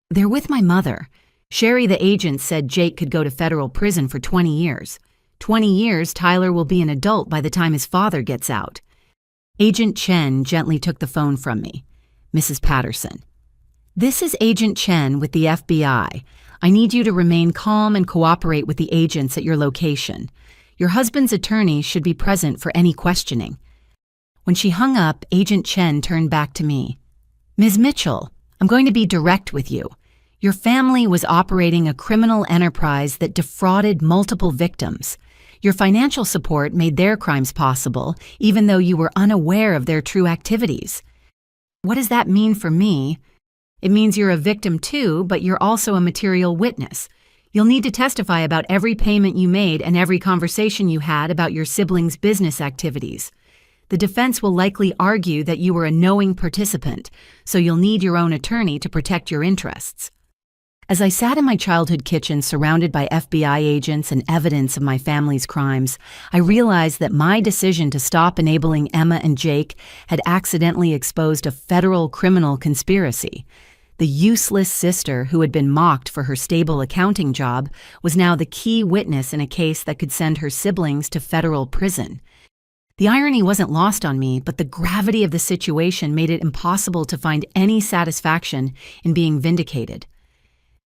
"They're with my mother. Sherry, the agent, said Jake could go to federal prison for 20 years. 20 years, Tyler will be an adult by the time his father gets out." Agent Chen gently took the phone from me. "Mrs. Patterson, this is Agent Chen with the FBI. I need you to remain calm and cooperate with the agents at your location. Your husband's attorney should be present for any questioning." When she hung up, Agent Chen turned back to me. "Ms. Mitchell, I'm going to be direct with you. Your family was operating a criminal enterprise that defrauded multiple victims. Your financial support made their crimes possible, even though you were unaware of their true activities." "What does that mean for me?" "It means you're a victim too, but you're also a material witness. You'll need to testify about every payment you made and every conversation you had about your siblings' business activities. The defense will likely argue that you were a knowing participant, so you'll need your own attorney to protect your interests." As I sat in my childhood kitchen surrounded by FBI agents and evidence of my family's crimes, I realized that my decision to stop enabling Emma and Jake had accidentally exposed a federal criminal conspiracy. The useless sister who had been mocked for her stable accounting job was now the key witness in a case that could send her siblings to federal prison. The irony wasn't lost on me, but the gravity of the situation made it impossible to find any satisfaction in being vindicated.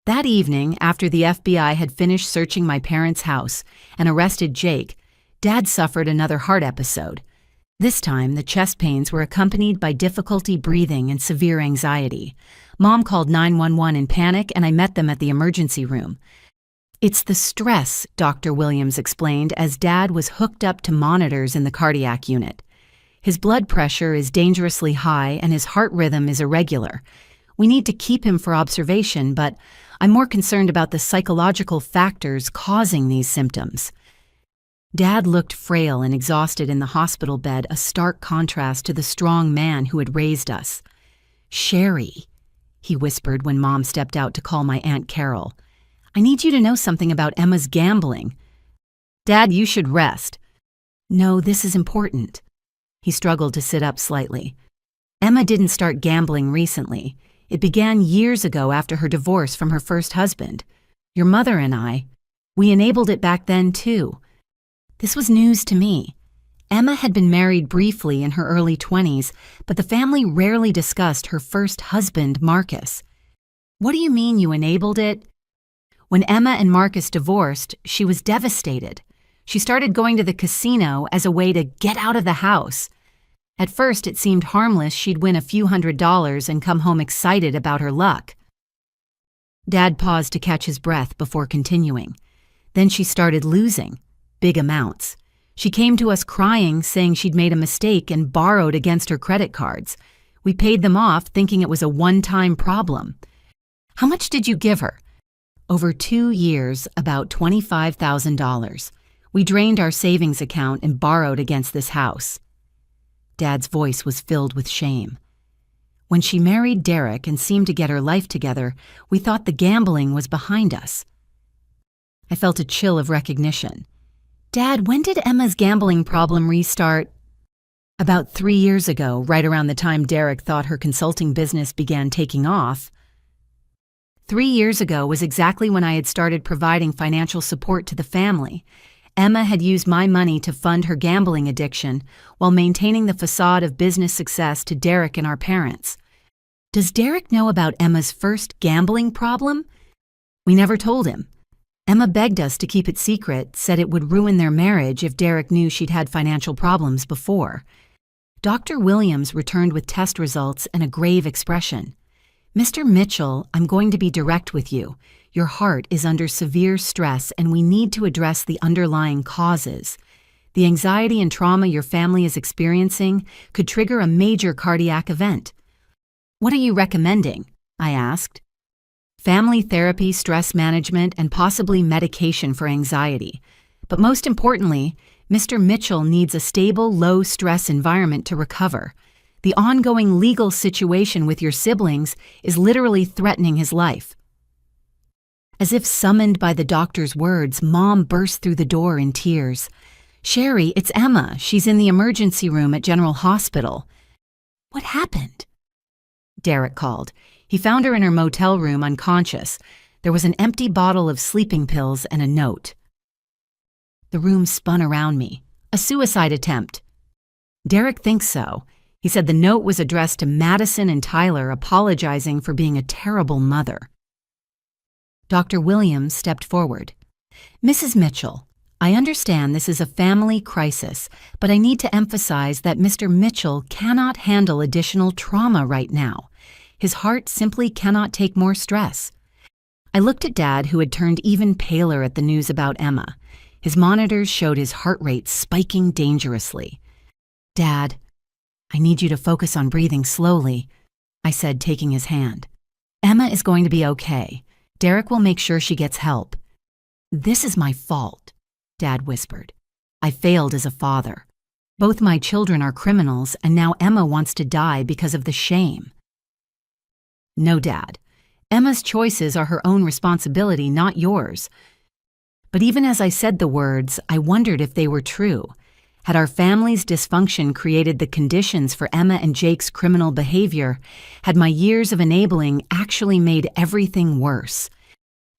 That evening, after the FBI had finished searching my parents' house and arrested Jake, Dad suffered another heart episode. This time, the chest pains were accompanied by difficulty breathing and severe anxiety. Mom called 911 in panic, and I met them at the emergency room. "It's the stress," Dr. Williams explained as Dad was hooked up to monitors in the cardiac unit. "His blood pressure is dangerously high and his heart rhythm is irregular. We need to keep him for observation, but I'm more concerned about the psychological factors causing these symptoms." Dad looked frail and exhausted in the hospital bed, a stark contrast to the strong man who had raised us. "Sherry," he whispered when Mom stepped out to call my Aunt Carol, "I need you to know something about Emma's gambling." "Dad, you should rest." "No, this is important." He struggled to sit up slightly. "Emma didn't start gambling recently. It began years ago after her divorce from her first husband. Your mother and we enabled it back then too." This was news to me. Emma had been married briefly in her early 20s, but the family rarely discussed her first husband, Marcus. "What do you mean you enabled it?" "When Emma and Marcus divorced, she was devastated. She started going to the casino as a way to get out of the house. At first, it seemed harmless. She'd win a few $100s and come home excited about her luck." Dad paused to catch his breath before continuing. "Then she started losing. Big amounts. She came to us crying, saying she'd made a mistake and borrowed against her credit cards. We paid them off, thinking it was a one-time problem." "How much did you give her?" "Over 2 years, about $25,000. We drained our savings account and borrowed against this house." Dad's voice was filled with shame. "When she married Derek and seemed to get her life together, we thought the gambling was behind us." I felt a chill of recognition. Dad, when did Emma's gambling problem restart? About 3 years ago, right around the time Derek thought her consulting business began taking off. 3 years ago was exactly when I had started providing financial support to the family. Emma had used my money to fund her gambling addiction while maintaining the facade of business success to Derek and our parents. Does Derek know about Emma's first gambling problem? We never told him. Emma begged us to keep it secret, said it would ruin their marriage if Derek knew she'd had financial problems before. Dr. Williams returned with test results and a grave expression. "Mr. Mitchell, I'm going to be direct with you. Your heart is under severe stress and we need to address the underlying causes. The anxiety and trauma your family is experiencing could trigger a major cardiac event." "What are you recommending?" I asked. "Family therapy, stress management, and possibly medication for anxiety. But most importantly, Mr. Mitchell needs a stable, low-stress environment to recover. The ongoing legal situation with your siblings is literally threatening his life." As if summoned by the doctor's words, Mom burst through the door in tears. "Sherry, it's Emma. She's in the emergency room at General Hospital." "What happened?" Derek called. He found her in her motel room unconscious. There was an empty bottle of sleeping pills and a note. The room spun around me. "A suicide attempt." "Derek thinks so." He said the note was addressed to Madison and Tyler, apologizing for being a terrible mother. Dr. Williams stepped forward. "Mrs. Mitchell, I understand this is a family crisis, but I need to emphasize that Mr. Mitchell cannot handle additional trauma right now. His heart simply cannot take more stress." I looked at Dad, who had turned even paler at the news about Emma. His monitors showed his heart rate spiking dangerously. "Dad, I need you to focus on breathing slowly," I said, taking his hand. "Emma is going to be okay. Derek will make sure she gets help." "This is my fault," Dad whispered. "I failed as a father. Both my children are criminals, and now Emma wants to die because of the shame." "No, Dad. Emma's choices are her own responsibility, not yours." But even as I said the words, I wondered if they were true. Had our family's dysfunction created the conditions for Emma and Jake's criminal behavior? Had my years of enabling actually made everything worse?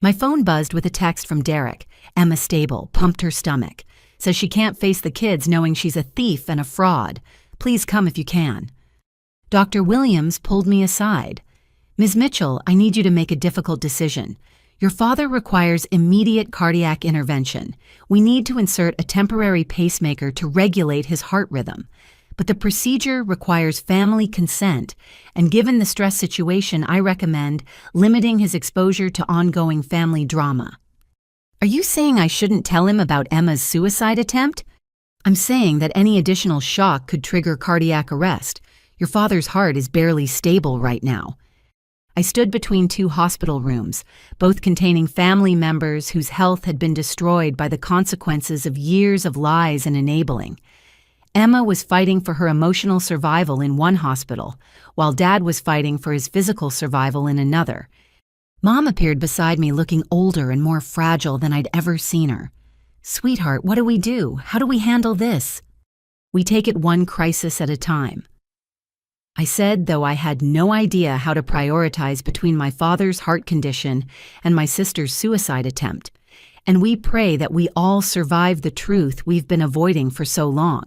My phone buzzed with a text from Derek. "Emma stable, pumped her stomach. Says she can't face the kids knowing she's a thief and a fraud. Please come if you can." Dr. Williams pulled me aside. "Ms. Mitchell, I need you to make a difficult decision. Your father requires immediate cardiac intervention. We need to insert a temporary pacemaker to regulate his heart rhythm. But the procedure requires family consent, and given the stress situation, I recommend limiting his exposure to ongoing family drama." "Are you saying I shouldn't tell him about Emma's suicide attempt?" "I'm saying that any additional shock could trigger cardiac arrest. Your father's heart is barely stable right now." I stood between two hospital rooms, both containing family members whose health had been destroyed by the consequences of years of lies and enabling. Emma was fighting for her emotional survival in one hospital, while Dad was fighting for his physical survival in another. Mom appeared beside me looking older and more fragile than I'd ever seen her. "Sweetheart, what do we do? How do we handle this?" "We take it one crisis at a time," I said, though I had no idea how to prioritize between my father's heart condition and my sister's suicide attempt. "And we pray that we all survive the truth we've been avoiding for so long."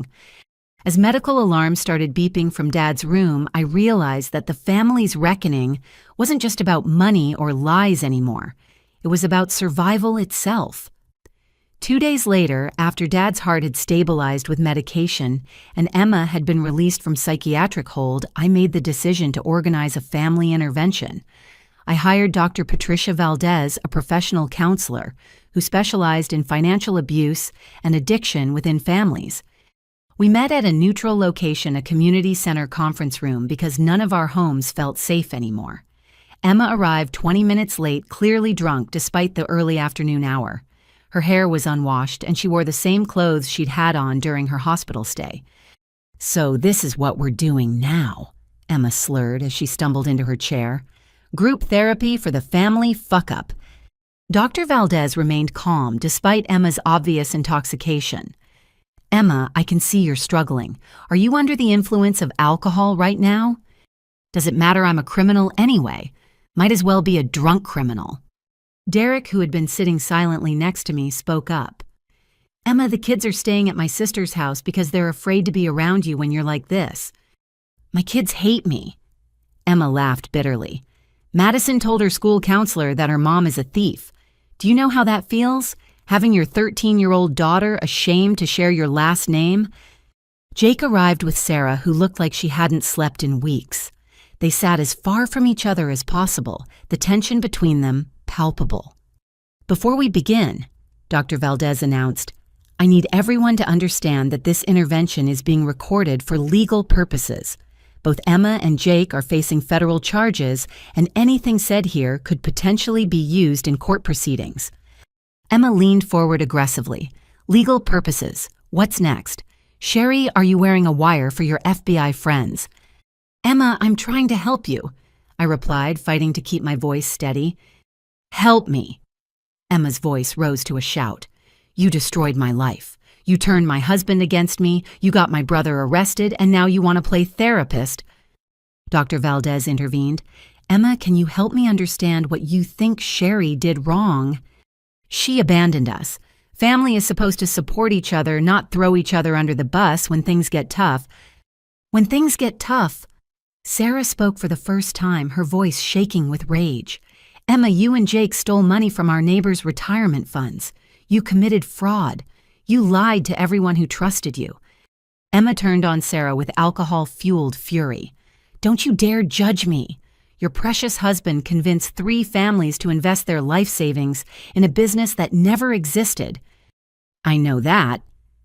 As medical alarms started beeping from Dad's room, I realized that the family's reckoning wasn't just about money or lies anymore. It was about survival itself. 2 days later, after Dad's heart had stabilized with medication and Emma had been released from psychiatric hold, I made the decision to organize a family intervention. I hired Dr. Patricia Valdez, a professional counselor who specialized in financial abuse and addiction within families. We met at a neutral location, a community center conference room, because none of our homes felt safe anymore. Emma arrived 20 minutes late, clearly drunk despite the early afternoon hour. Her hair was unwashed, and she wore the same clothes she'd had on during her hospital stay. "So this is what we're doing now," Emma slurred as she stumbled into her chair. "Group therapy for the family fuck-up." Dr. Valdez remained calm despite Emma's obvious intoxication. Emma, I can see you're struggling. Are you under the influence of alcohol right now? Does it matter I'm a criminal anyway? Might as well be a drunk criminal. Derek, who had been sitting silently next to me, spoke up. Emma, the kids are staying at my sister's house because they're afraid to be around you when you're like this. My kids hate me. Emma laughed bitterly. Madison told her school counselor that her mom is a thief. Do you know how that feels? Having your 13-year-old daughter ashamed to share your last name? Jake arrived with Sarah, who looked like she hadn't slept in weeks. They sat as far from each other as possible, the tension between them palpable. Before we begin, Dr. Valdez announced, I need everyone to understand that this intervention is being recorded for legal purposes. Both Emma and Jake are facing federal charges, and anything said here could potentially be used in court proceedings. Emma leaned forward aggressively. Legal purposes. What's next? Sherry, are you wearing a wire for your FBI friends? Emma, I'm trying to help you, I replied, fighting to keep my voice steady. Help me. Emma's voice rose to a shout. You destroyed my life. You turned my husband against me, you got my brother arrested, and now you want to play therapist. Dr. Valdez intervened. Emma, can you help me understand what you think Sherry did wrong? She abandoned us. Family is supposed to support each other, not throw each other under the bus when things get tough. When things get tough, Sarah spoke for the first time, her voice shaking with rage. Emma, you and Jake stole money from our neighbors' retirement funds. You committed fraud. You lied to everyone who trusted you. Emma turned on Sarah with alcohol-fueled fury. Don't you dare judge me. Your precious husband convinced 3 families to invest their life savings in a business that never existed. I know that,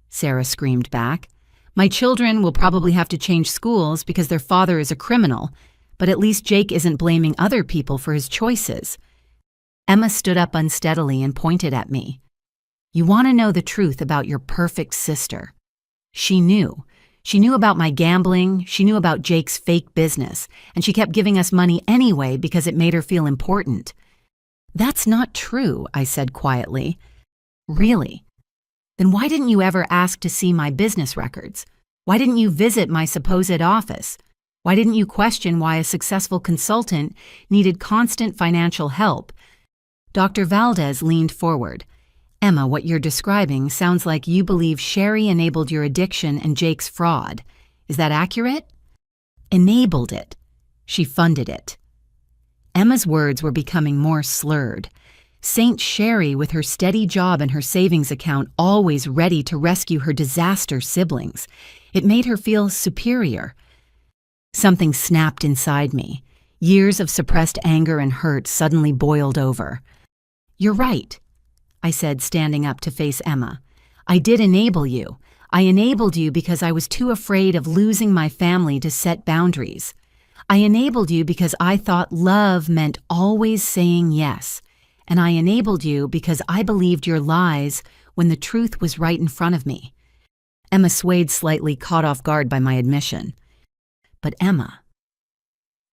Sarah screamed back. My children will probably have to change schools because their father is a criminal, but at least Jake isn't blaming other people for his choices. Emma stood up unsteadily and pointed at me. You want to know the truth about your perfect sister. She knew. She knew about my gambling, she knew about Jake's fake business, and she kept giving us money anyway because it made her feel important. That's not true, I said quietly. Really? Then why didn't you ever ask to see my business records? Why didn't you visit my supposed office? Why didn't you question why a successful consultant needed constant financial help? Dr. Valdez leaned forward. Emma, what you're describing sounds like you believe Sherry enabled your addiction and Jake's fraud. Is that accurate? Enabled it. She funded it. Emma's words were becoming more slurred. Saint Sherry, with her steady job and her savings account always ready to rescue her disaster siblings. It made her feel superior. Something snapped inside me. Years of suppressed anger and hurt suddenly boiled over. You're right, I said, standing up to face Emma. I did enable you. I enabled you because I was too afraid of losing my family to set boundaries. I enabled you because I thought love meant always saying yes. And I enabled you because I believed your lies when the truth was right in front of me. Emma swayed slightly, caught off guard by my admission. But Emma,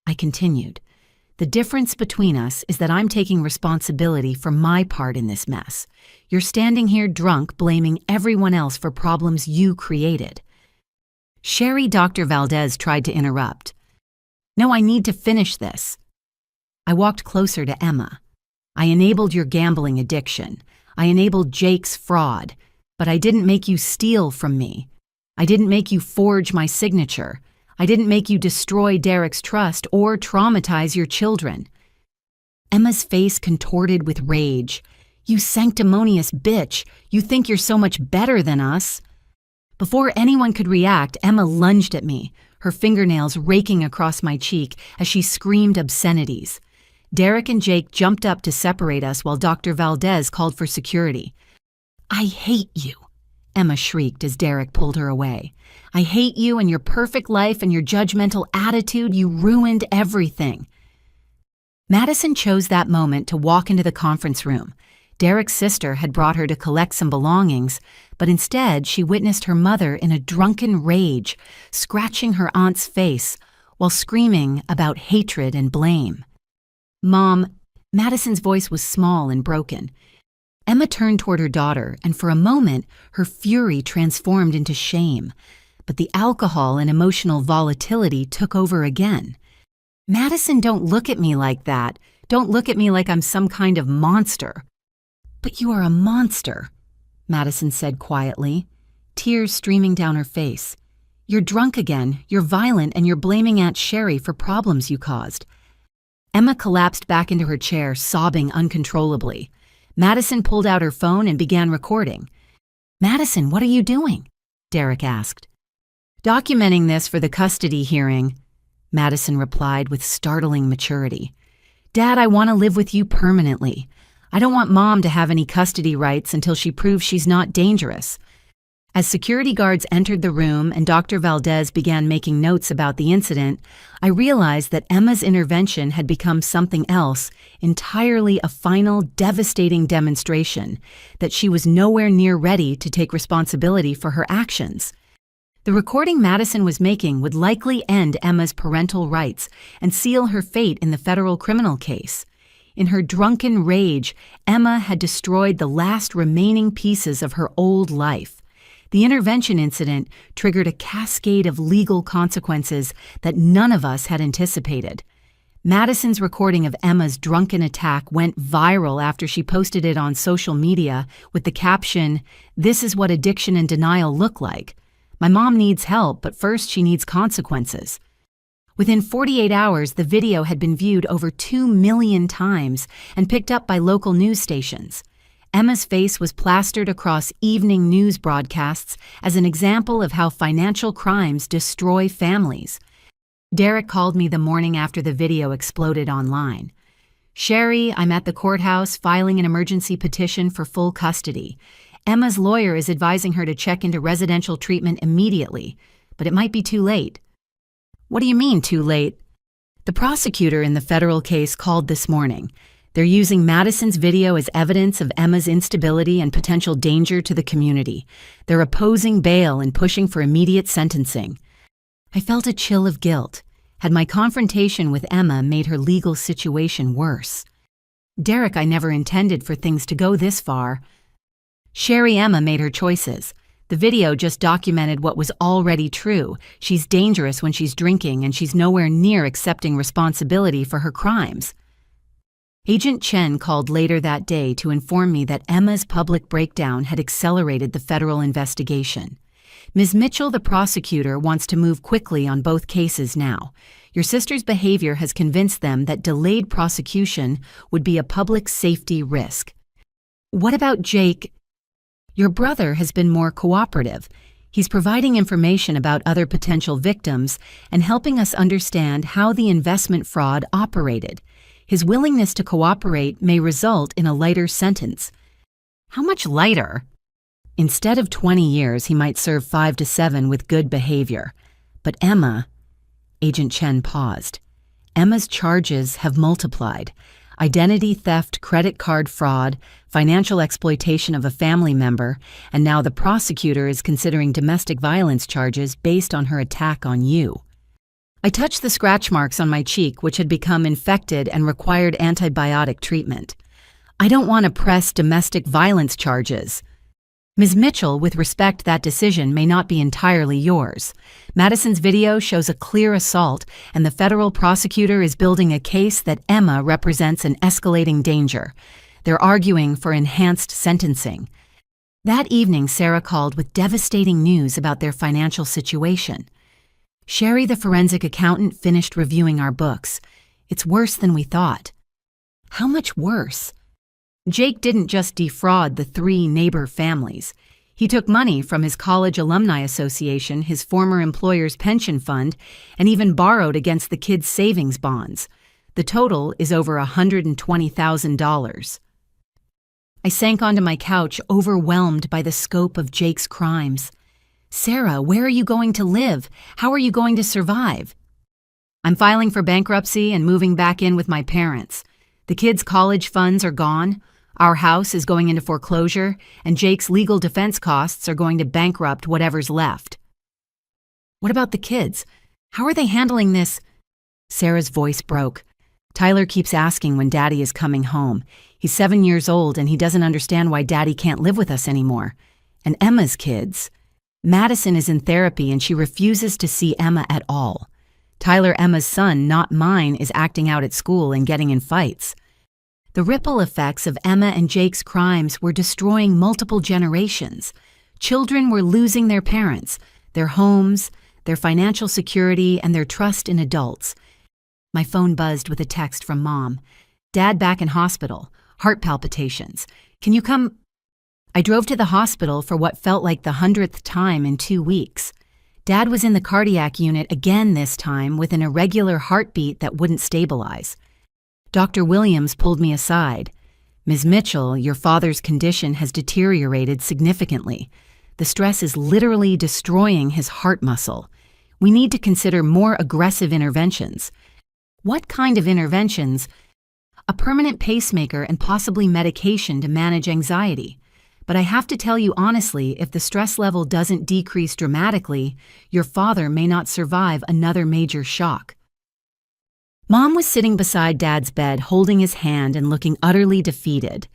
I continued, the difference between us is that I'm taking responsibility for my part in this mess. You're standing here drunk, blaming everyone else for problems you created. Sherry, Dr. Valdez tried to interrupt. No, I need to finish this. I walked closer to Emma. I enabled your gambling addiction. I enabled Jake's fraud. But I didn't make you steal from me. I didn't make you forge my signature. I didn't make you destroy Derek's trust or traumatize your children. Emma's face contorted with rage. You sanctimonious bitch. You think you're so much better than us. Before anyone could react, Emma lunged at me, her fingernails raking across my cheek as she screamed obscenities. Derek and Jake jumped up to separate us while Dr. Valdez called for security. I hate you, Emma shrieked as Derek pulled her away. I hate you and your perfect life and your judgmental attitude. You ruined everything. Madison chose that moment to walk into the conference room. Derek's sister had brought her to collect some belongings, but instead she witnessed her mother in a drunken rage, scratching her aunt's face while screaming about hatred and blame. Mom, Madison's voice was small and broken. Emma turned toward her daughter, and for a moment, her fury transformed into shame. But the alcohol and emotional volatility took over again. "Madison, don't look at me like that. Don't look at me like I'm some kind of monster." "But you are a monster," Madison said quietly, tears streaming down her face. "You're drunk again, you're violent, and you're blaming Aunt Sherry for problems you caused." Emma collapsed back into her chair, sobbing uncontrollably. Madison pulled out her phone and began recording. "Madison, what are you doing?" Derek asked. "Documenting this for the custody hearing," Madison replied with startling maturity. "Dad, I want to live with you permanently. I don't want Mom to have any custody rights until she proves she's not dangerous." As security guards entered the room and Dr. Valdez began making notes about the incident, I realized that Emma's intervention had become something else, entirely a final, devastating demonstration that she was nowhere near ready to take responsibility for her actions. The recording Madison was making would likely end Emma's parental rights and seal her fate in the federal criminal case. In her drunken rage, Emma had destroyed the last remaining pieces of her old life. The intervention incident triggered a cascade of legal consequences that none of us had anticipated. Madison's recording of Emma's drunken attack went viral after she posted it on social media with the caption, "This is what addiction and denial look like. My mom needs help, but first she needs consequences." Within 48 hours, the video had been viewed over 2 million times and picked up by local news stations. Emma's face was plastered across evening news broadcasts as an example of how financial crimes destroy families. Derek called me the morning after the video exploded online. "Sherry, I'm at the courthouse filing an emergency petition for full custody. Emma's lawyer is advising her to check into residential treatment immediately, but it might be too late." "What do you mean, too late?" "The prosecutor in the federal case called this morning. They're using Madison's video as evidence of Emma's instability and potential danger to the community. They're opposing bail and pushing for immediate sentencing." I felt a chill of guilt. Had my confrontation with Emma made her legal situation worse? "Derek, I never intended for things to go this far." "Sherry, Emma made her choices. The video just documented what was already true. She's dangerous when she's drinking, and she's nowhere near accepting responsibility for her crimes." Agent Chen called later that day to inform me that Emma's public breakdown had accelerated the federal investigation. "Ms. Mitchell, the prosecutor, wants to move quickly on both cases now. Your sister's behavior has convinced them that delayed prosecution would be a public safety risk." "What about Jake?" "Your brother has been more cooperative. He's providing information about other potential victims and helping us understand how the investment fraud operated. His willingness to cooperate may result in a lighter sentence." "How much lighter?" "Instead of 20 years, he might serve 5 to 7 with good behavior. But Emma," Agent Chen paused, "Emma's charges have multiplied. Identity theft, credit card fraud, financial exploitation of a family member, and now the prosecutor is considering domestic violence charges based on her attack on you." I touched the scratch marks on my cheek, which had become infected and required antibiotic treatment. "I don't want to press domestic violence charges." "Ms. Mitchell, with respect, that decision may not be entirely yours. Madison's video shows a clear assault, and the federal prosecutor is building a case that Emma represents an escalating danger. They're arguing for enhanced sentencing." That evening, Sarah called with devastating news about their financial situation. "Sherry, the forensic accountant, finished reviewing our books. It's worse than we thought." "How much worse?" "Jake didn't just defraud the 3 neighbor families. He took money from his college alumni association, his former employer's pension fund, and even borrowed against the kids' savings bonds. The total is over $120,000. I sank onto my couch, overwhelmed by the scope of Jake's crimes. "Sarah, where are you going to live? How are you going to survive?" "I'm filing for bankruptcy and moving back in with my parents. The kids' college funds are gone. Our house is going into foreclosure, and Jake's legal defense costs are going to bankrupt whatever's left." "What about the kids? How are they handling this?" Sarah's voice broke. Tyler keeps asking when Daddy is coming home. He's 7 years old and he doesn't understand why Daddy can't live with us anymore. And Emma's kids. Madison is in therapy and she refuses to see Emma at all. Tyler, Emma's son, not mine, is acting out at school and getting in fights. The ripple effects of Emma and Jake's crimes were destroying multiple generations. Children were losing their parents, their homes, their financial security, and their trust in adults. My phone buzzed with a text from Mom. Dad back in hospital. Heart palpitations. Can you come? I drove to the hospital for what felt like the 100th time in 2 weeks. Dad was in the cardiac unit again this time with an irregular heartbeat that wouldn't stabilize. Dr. Williams pulled me aside. Ms. Mitchell, your father's condition has deteriorated significantly. The stress is literally destroying his heart muscle. We need to consider more aggressive interventions. What kind of interventions? A permanent pacemaker and possibly medication to manage anxiety. But I have to tell you honestly, if the stress level doesn't decrease dramatically, your father may not survive another major shock. Mom was sitting beside Dad's bed, holding his hand and looking utterly defeated.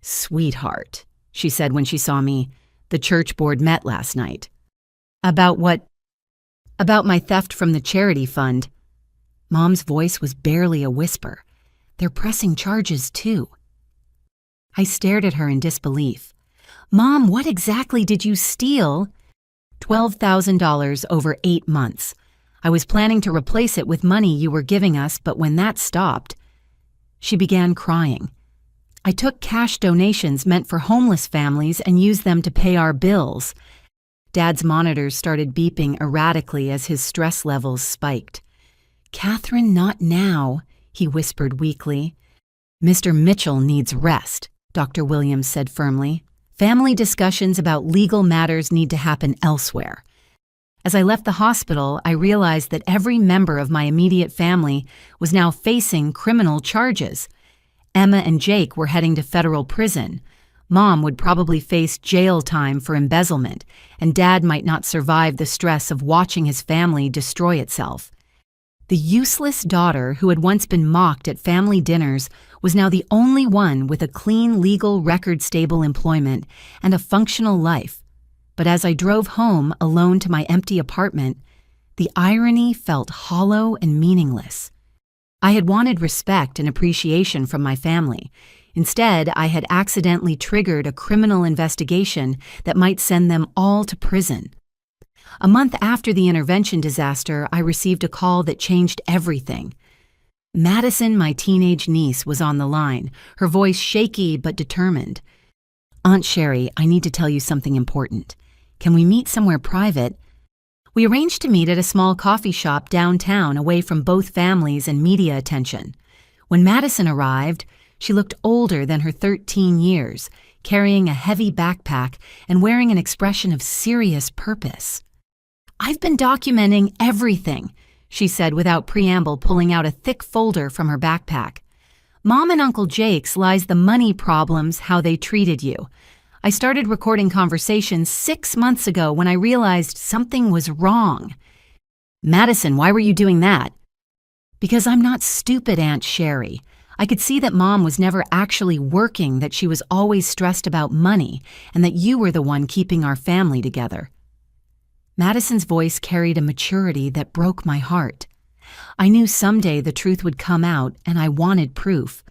Sweetheart, she said when she saw me, the church board met last night. About what? About my theft from the charity fund. Mom's voice was barely a whisper. They're pressing charges too. I stared at her in disbelief. Mom, what exactly did you steal? $12,000 over 8 months. I was planning to replace it with money you were giving us, but when that stopped, she began crying. I took cash donations meant for homeless families and used them to pay our bills. Dad's monitors started beeping erratically as his stress levels spiked. Catherine, not now, he whispered weakly. Mr. Mitchell needs rest, Dr. Williams said firmly. Family discussions about legal matters need to happen elsewhere. As I left the hospital, I realized that every member of my immediate family was now facing criminal charges. Emma and Jake were heading to federal prison. Mom would probably face jail time for embezzlement, and Dad might not survive the stress of watching his family destroy itself. The useless daughter who had once been mocked at family dinners was now the only one with a clean, legal, record-stable employment and a functional life. But as I drove home alone to my empty apartment, the irony felt hollow and meaningless. I had wanted respect and appreciation from my family. Instead, I had accidentally triggered a criminal investigation that might send them all to prison. A month after the intervention disaster, I received a call that changed everything. Madison, my teenage niece, was on the line, her voice shaky but determined. Aunt Sherry, I need to tell you something important. Can we meet somewhere private? We arranged to meet at a small coffee shop downtown away from both families and media attention. When Madison arrived, she looked older than her 13 years, carrying a heavy backpack and wearing an expression of serious purpose. I've been documenting everything, she said without preamble, pulling out a thick folder from her backpack. Mom and Uncle Jake's lies the money problems, how they treated you. I started recording conversations 6 months ago when I realized something was wrong. Madison, why were you doing that? Because I'm not stupid, Aunt Sherry. I could see that Mom was never actually working, that she was always stressed about money, and that you were the one keeping our family together. Madison's voice carried a maturity that broke my heart. I knew someday the truth would come out, and I wanted proof.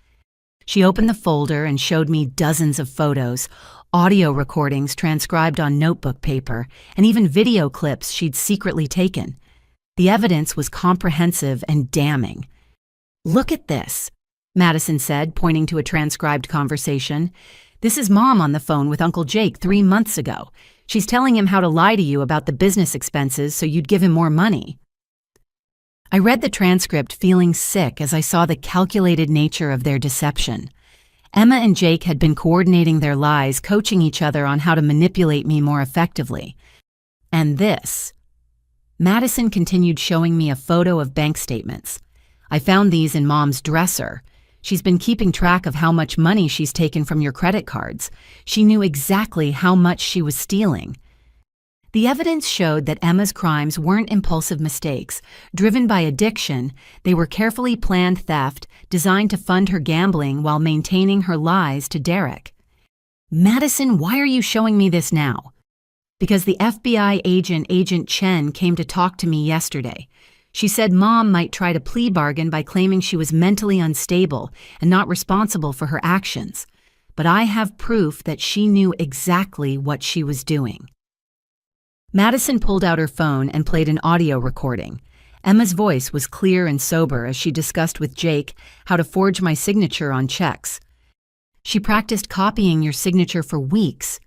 She opened the folder and showed me dozens of photos, audio recordings transcribed on notebook paper, and even video clips she'd secretly taken. The evidence was comprehensive and damning. Look at this, Madison said, pointing to a transcribed conversation. This is Mom on the phone with Uncle Jake 3 months ago. She's telling him how to lie to you about the business expenses so you'd give him more money. I read the transcript feeling sick as I saw the calculated nature of their deception. Emma and Jake had been coordinating their lies, coaching each other on how to manipulate me more effectively. And this. Madison continued showing me a photo of bank statements. I found these in Mom's dresser. She's been keeping track of how much money she's taken from your credit cards. She knew exactly how much she was stealing. The evidence showed that Emma's crimes weren't impulsive mistakes. Driven by addiction, they were carefully planned theft designed to fund her gambling while maintaining her lies to Derek. Madison, why are you showing me this now? Because the FBI agent, Agent Chen, came to talk to me yesterday. She said Mom might try to plea bargain by claiming she was mentally unstable and not responsible for her actions. But I have proof that she knew exactly what she was doing. Madison pulled out her phone and played an audio recording. Emma's voice was clear and sober as she discussed with Jake how to forge my signature on checks. She practiced copying your signature for weeks,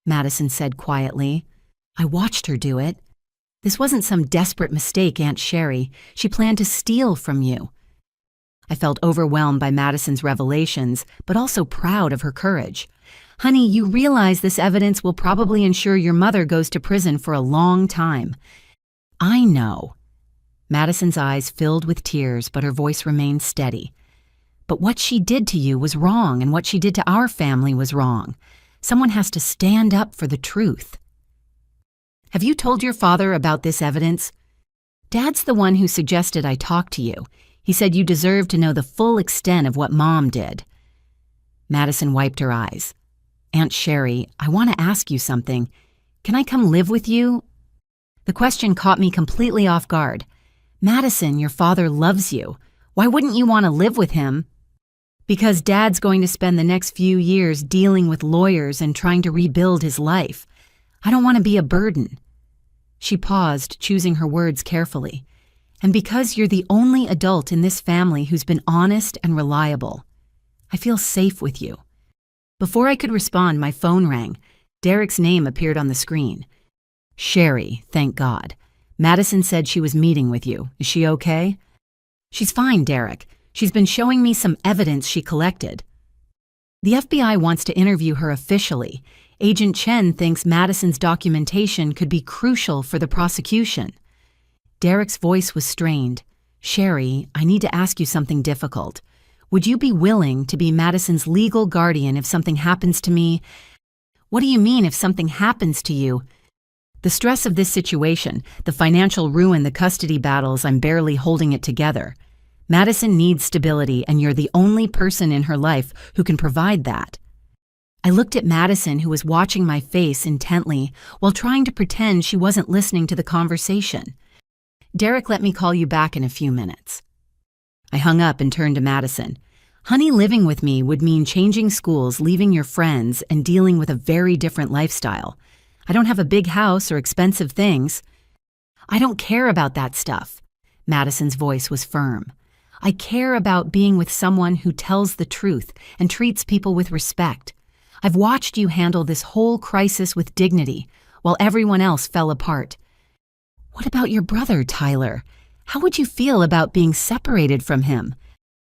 Madison said quietly. I watched her do it. This wasn't some desperate mistake, Aunt Sherry. She planned to steal from you. I felt overwhelmed by Madison's revelations, but also proud of her courage. Honey, you realize this evidence will probably ensure your mother goes to prison for a long time. I know. Madison's eyes filled with tears, but her voice remained steady. But what she did to you was wrong, and what she did to our family was wrong. Someone has to stand up for the truth. Have you told your father about this evidence? Dad's the one who suggested I talk to you. He said you deserve to know the full extent of what Mom did. Madison wiped her eyes. Aunt Sherry, I want to ask you something. Can I come live with you? The question caught me completely off guard. Madison, your father loves you. Why wouldn't you want to live with him? Because Dad's going to spend the next few years dealing with lawyers and trying to rebuild his life. I don't want to be a burden. She paused, choosing her words carefully. And because you're the only adult in this family who's been honest and reliable, I feel safe with you. Before I could respond, my phone rang. Derek's name appeared on the screen. Sherry, thank God. Madison said she was meeting with you. Is she okay? She's fine, Derek. She's been showing me some evidence she collected. The FBI wants to interview her officially. Agent Chen thinks Madison's documentation could be crucial for the prosecution. Derek's voice was strained. Sherry, I need to ask you something difficult. Would you be willing to be Madison's legal guardian if something happens to me? What do you mean if something happens to you? The stress of this situation, the financial ruin, the custody battles, I'm barely holding it together. Madison needs stability, and you're the only person in her life who can provide that. I looked at Madison, who was watching my face intently while trying to pretend she wasn't listening to the conversation. Derek, let me call you back in a few minutes. I hung up and turned to Madison. Honey, living with me would mean changing schools, leaving your friends, and dealing with a very different lifestyle. I don't have a big house or expensive things. I don't care about that stuff. Madison's voice was firm. I care about being with someone who tells the truth and treats people with respect. I've watched you handle this whole crisis with dignity, while everyone else fell apart. What about your brother, Tyler? How would you feel about being separated from him?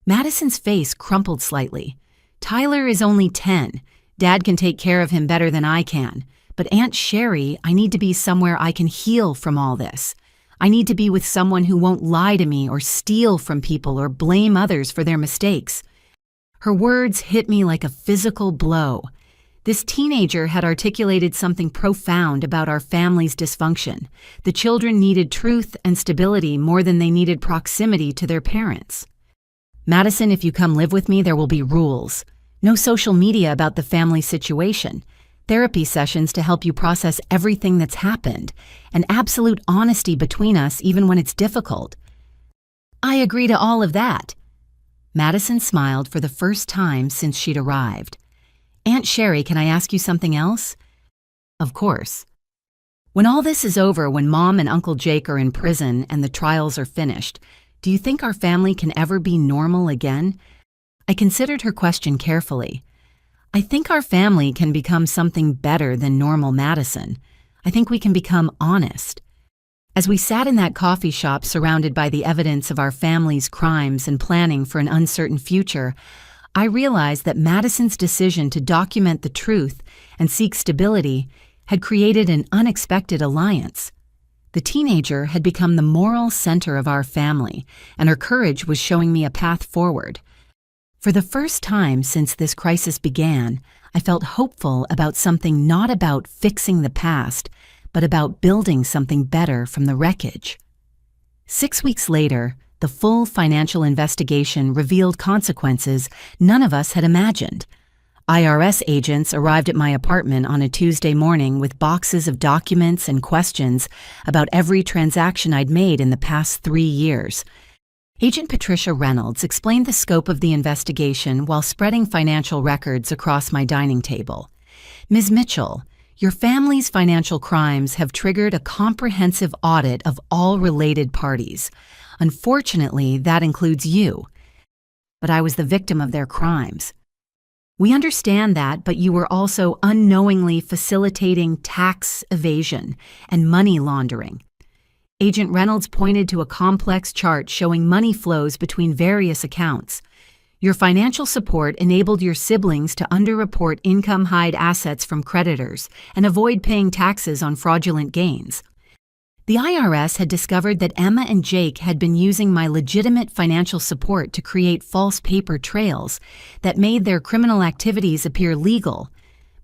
Madison's face crumpled slightly. Tyler is only 10. Dad can take care of him better than I can. But Aunt Sherry, I need to be somewhere I can heal from all this. I need to be with someone who won't lie to me or steal from people or blame others for their mistakes. Her words hit me like a physical blow. This teenager had articulated something profound about our family's dysfunction. The children needed truth and stability more than they needed proximity to their parents. Madison, if you come live with me, there will be rules. No social media about the family situation. Therapy sessions to help you process everything that's happened, and absolute honesty between us even when it's difficult. I agree to all of that. Madison smiled for the first time since she'd arrived. Aunt Sherry, can I ask you something else? Of course. When all this is over, when Mom and Uncle Jake are in prison and the trials are finished, do you think our family can ever be normal again? I considered her question carefully. I think our family can become something better than normal Madison. I think we can become honest. As we sat in that coffee shop surrounded by the evidence of our family's crimes and planning for an uncertain future, I realized that Madison's decision to document the truth and seek stability had created an unexpected alliance. The teenager had become the moral center of our family, and her courage was showing me a path forward. For the first time since this crisis began, I felt hopeful about something not about fixing the past, but about building something better from the wreckage. 6 weeks later, the full financial investigation revealed consequences none of us had imagined. IRS agents arrived at my apartment on a Tuesday morning with boxes of documents and questions about every transaction I'd made in the past 3 years. Agent Patricia Reynolds explained the scope of the investigation while spreading financial records across my dining table. Ms. Mitchell, your family's financial crimes have triggered a comprehensive audit of all related parties. Unfortunately, that includes you. But I was the victim of their crimes. We understand that, but you were also unknowingly facilitating tax evasion and money laundering. Agent Reynolds pointed to a complex chart showing money flows between various accounts. Your financial support enabled your siblings to underreport income-hide assets from creditors and avoid paying taxes on fraudulent gains. The IRS had discovered that Emma and Jake had been using my legitimate financial support to create false paper trails that made their criminal activities appear legal.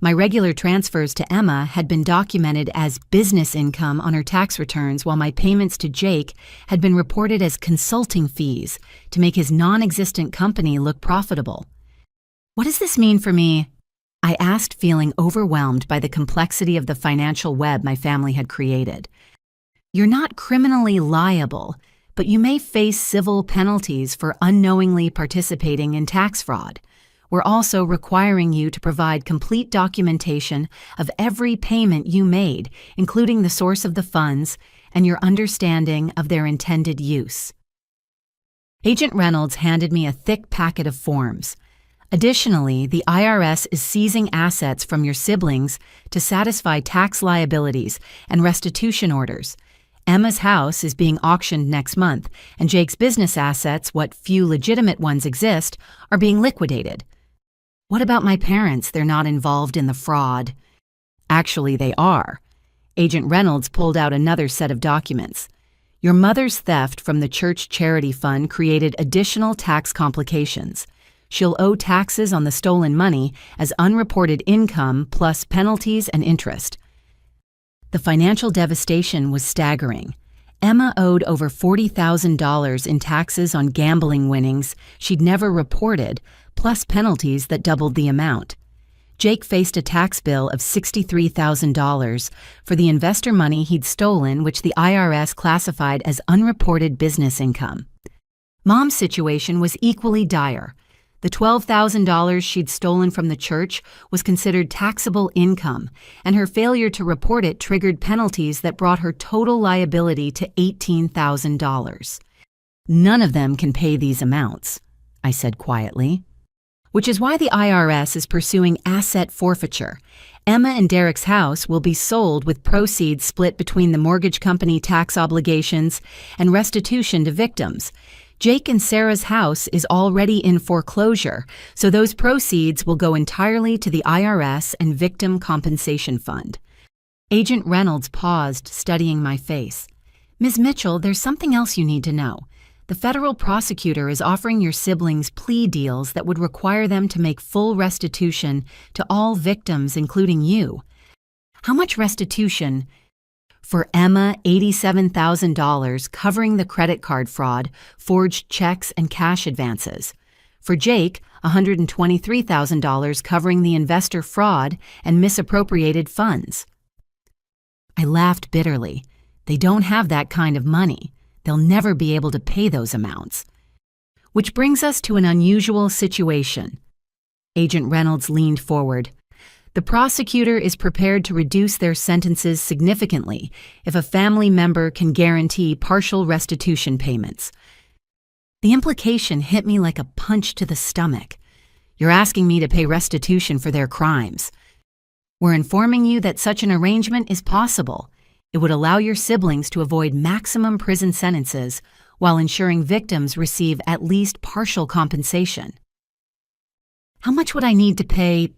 My regular transfers to Emma had been documented as business income on her tax returns, while my payments to Jake had been reported as consulting fees to make his non-existent company look profitable. What does this mean for me? I asked, feeling overwhelmed by the complexity of the financial web my family had created. You're not criminally liable, but you may face civil penalties for unknowingly participating in tax fraud. We're also requiring you to provide complete documentation of every payment you made, including the source of the funds and your understanding of their intended use. Agent Reynolds handed me a thick packet of forms. Additionally, the IRS is seizing assets from your siblings to satisfy tax liabilities and restitution orders. Emma's house is being auctioned next month, and Jake's business assets, what few legitimate ones exist, are being liquidated. What about my parents? They're not involved in the fraud. Actually, they are. Agent Reynolds pulled out another set of documents. Your mother's theft from the church charity fund created additional tax complications. She'll owe taxes on the stolen money as unreported income plus penalties and interest. The financial devastation was staggering. Emma owed over $40,000 in taxes on gambling winnings she'd never reported, plus penalties that doubled the amount. Jake faced a tax bill of $63,000 for the investor money he'd stolen, which the IRS classified as unreported business income. Mom's situation was equally dire. The $12,000 she'd stolen from the church was considered taxable income, and her failure to report it triggered penalties that brought her total liability to $18,000. None of them can pay these amounts, I said quietly. Which is why the IRS is pursuing asset forfeiture. Emma and Derek's house will be sold with proceeds split between the mortgage company tax obligations and restitution to victims. Jake and Sarah's house is already in foreclosure, so those proceeds will go entirely to the IRS and Victim Compensation Fund. Agent Reynolds paused, studying my face. Ms. Mitchell, there's something else you need to know. The federal prosecutor is offering your siblings plea deals that would require them to make full restitution to all victims, including you. How much restitution? For Emma, $87,000 covering the credit card fraud, forged checks, and cash advances. For Jake, $123,000 covering the investor fraud and misappropriated funds. I laughed bitterly. They don't have that kind of money. They'll never be able to pay those amounts. Which brings us to an unusual situation. Agent Reynolds leaned forward. The prosecutor is prepared to reduce their sentences significantly if a family member can guarantee partial restitution payments. The implication hit me like a punch to the stomach. You're asking me to pay restitution for their crimes. We're informing you that such an arrangement is possible. It would allow your siblings to avoid maximum prison sentences while ensuring victims receive at least partial compensation. How much would I need to pay?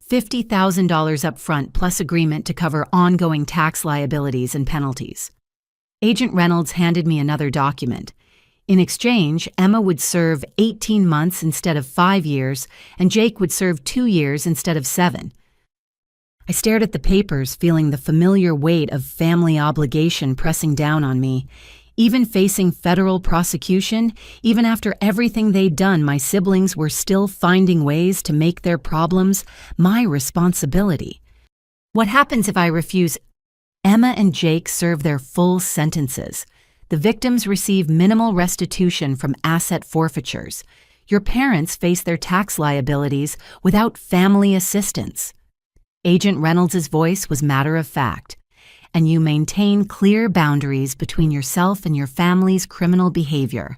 $50,000 up front plus agreement to cover ongoing tax liabilities and penalties. Agent Reynolds handed me another document. In exchange, Emma would serve 18 months instead of 5 years, and Jake would serve 2 years instead of 7. I stared at the papers, feeling the familiar weight of family obligation pressing down on me. Even facing federal prosecution, even after everything they'd done, my siblings were still finding ways to make their problems my responsibility. What happens if I refuse? Emma and Jake serve their full sentences. The victims receive minimal restitution from asset forfeitures. Your parents face their tax liabilities without family assistance. Agent Reynolds' voice was matter of fact. And you maintain clear boundaries between yourself and your family's criminal behavior.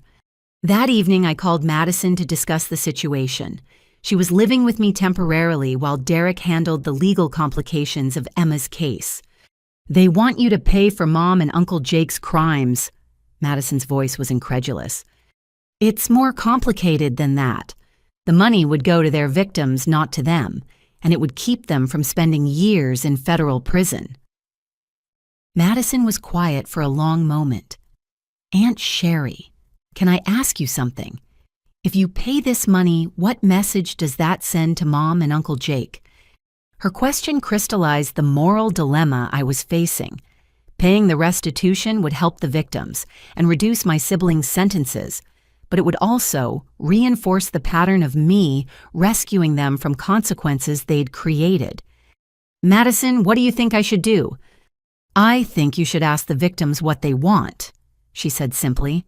That evening, I called Madison to discuss the situation. She was living with me temporarily while Derek handled the legal complications of Emma's case. They want you to pay for Mom and Uncle Jake's crimes. Madison's voice was incredulous. It's more complicated than that. The money would go to their victims, not to them, and it would keep them from spending years in federal prison. Madison was quiet for a long moment. Aunt Sherry, can I ask you something? If you pay this money, what message does that send to Mom and Uncle Jake? Her question crystallized the moral dilemma I was facing. Paying the restitution would help the victims and reduce my siblings' sentences, but it would also reinforce the pattern of me rescuing them from consequences they'd created. Madison, what do you think I should do? I think you should ask the victims what they want, she said simply.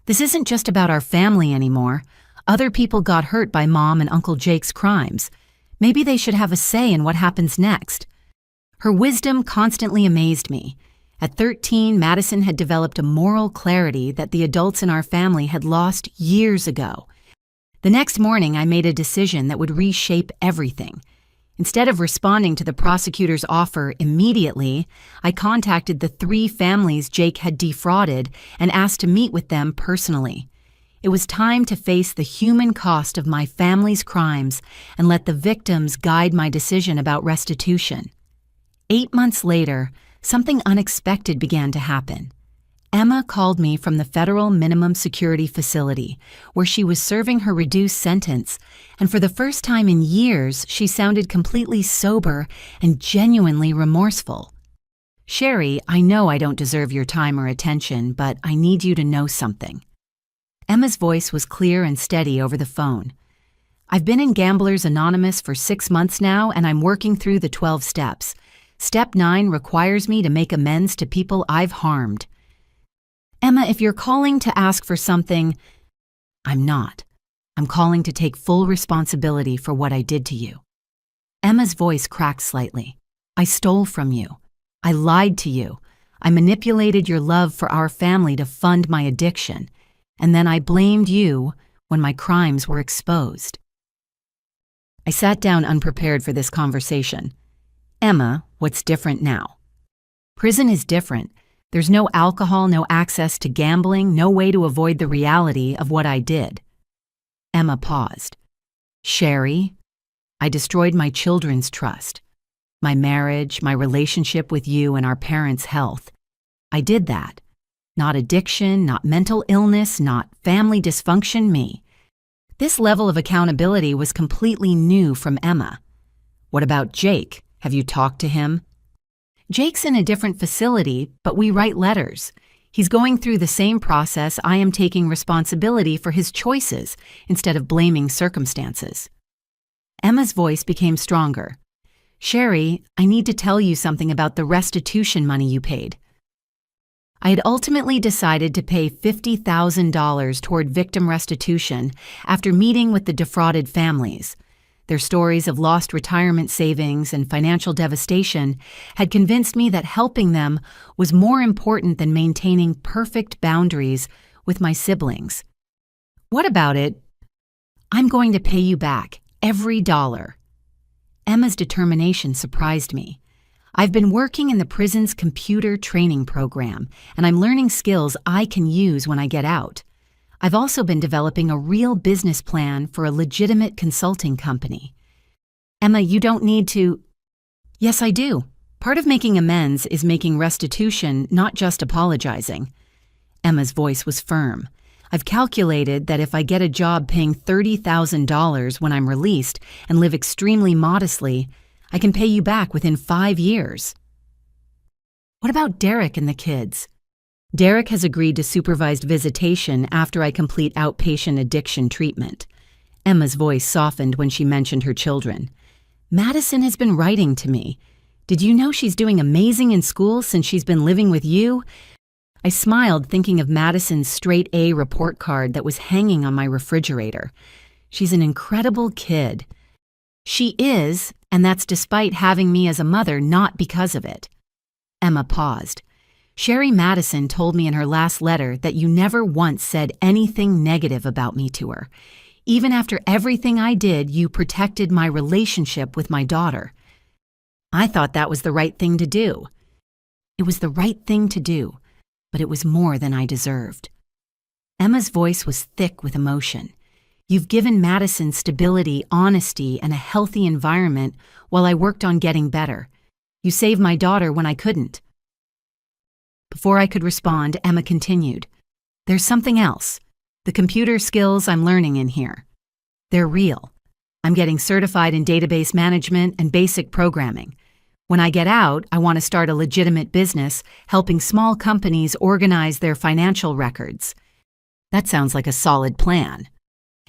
This isn't just about our family anymore. Other people got hurt by Mom and Uncle Jake's crimes. Maybe they should have a say in what happens next. Her wisdom constantly amazed me. At 13, Madison had developed a moral clarity that the adults in our family had lost years ago. The next morning, I made a decision that would reshape everything. Instead of responding to the prosecutor's offer immediately, I contacted the 3 families Jake had defrauded and asked to meet with them personally. It was time to face the human cost of my family's crimes and let the victims guide my decision about restitution. 8 months later, something unexpected began to happen. Emma called me from the federal minimum security facility, where she was serving her reduced sentence, and for the first time in years, she sounded completely sober and genuinely remorseful. Sherry, I know I don't deserve your time or attention, but I need you to know something. Emma's voice was clear and steady over the phone. I've been in Gamblers Anonymous for 6 months now, and I'm working through the 12 steps. Step 9 requires me to make amends to people I've harmed. Emma, if you're calling to ask for something, I'm not. I'm calling to take full responsibility for what I did to you. Emma's voice cracked slightly. I stole from you. I lied to you. I manipulated your love for our family to fund my addiction. And then I blamed you when my crimes were exposed. I sat down unprepared for this conversation. Emma, what's different now? Prison is different. There's no alcohol, no access to gambling, no way to avoid the reality of what I did. Emma paused. Sherry, I destroyed my children's trust, my marriage, my relationship with you, and our parents' health. I did that. Not addiction, not mental illness, not family dysfunction, me. This level of accountability was completely new from Emma. What about Jake? Have you talked to him? Jake's in a different facility, but we write letters. He's going through the same process. I am taking responsibility for his choices instead of blaming circumstances. Emma's voice became stronger. Sherry, I need to tell you something about the restitution money you paid. I had ultimately decided to pay $50,000 toward victim restitution after meeting with the defrauded families. Their stories of lost retirement savings and financial devastation had convinced me that helping them was more important than maintaining perfect boundaries with my siblings. What about it? I'm going to pay you back, every dollar. Emma's determination surprised me. I've been working in the prison's computer training program, and I'm learning skills I can use when I get out. I've also been developing a real business plan for a legitimate consulting company. Emma, you don't need to... Yes, I do. Part of making amends is making restitution, not just apologizing. Emma's voice was firm. I've calculated that if I get a job paying $30,000 when I'm released and live extremely modestly, I can pay you back within 5 years. What about Derek and the kids? Derek has agreed to supervised visitation after I complete outpatient addiction treatment. Emma's voice softened when she mentioned her children. Madison has been writing to me. Did you know she's doing amazing in school since she's been living with you? I smiled, thinking of Madison's straight A report card that was hanging on my refrigerator. She's an incredible kid. She is, and that's despite having me as a mother, not because of it. Emma paused. Sherry Madison told me in her last letter that you never once said anything negative about me to her. Even after everything I did, you protected my relationship with my daughter. I thought that was the right thing to do. It was the right thing to do, but it was more than I deserved. Emma's voice was thick with emotion. You've given Madison stability, honesty, and a healthy environment while I worked on getting better. You saved my daughter when I couldn't. Before I could respond, Emma continued. There's something else. The computer skills I'm learning in here. They're real. I'm getting certified in database management and basic programming. When I get out, I want to start a legitimate business, helping small companies organize their financial records. That sounds like a solid plan.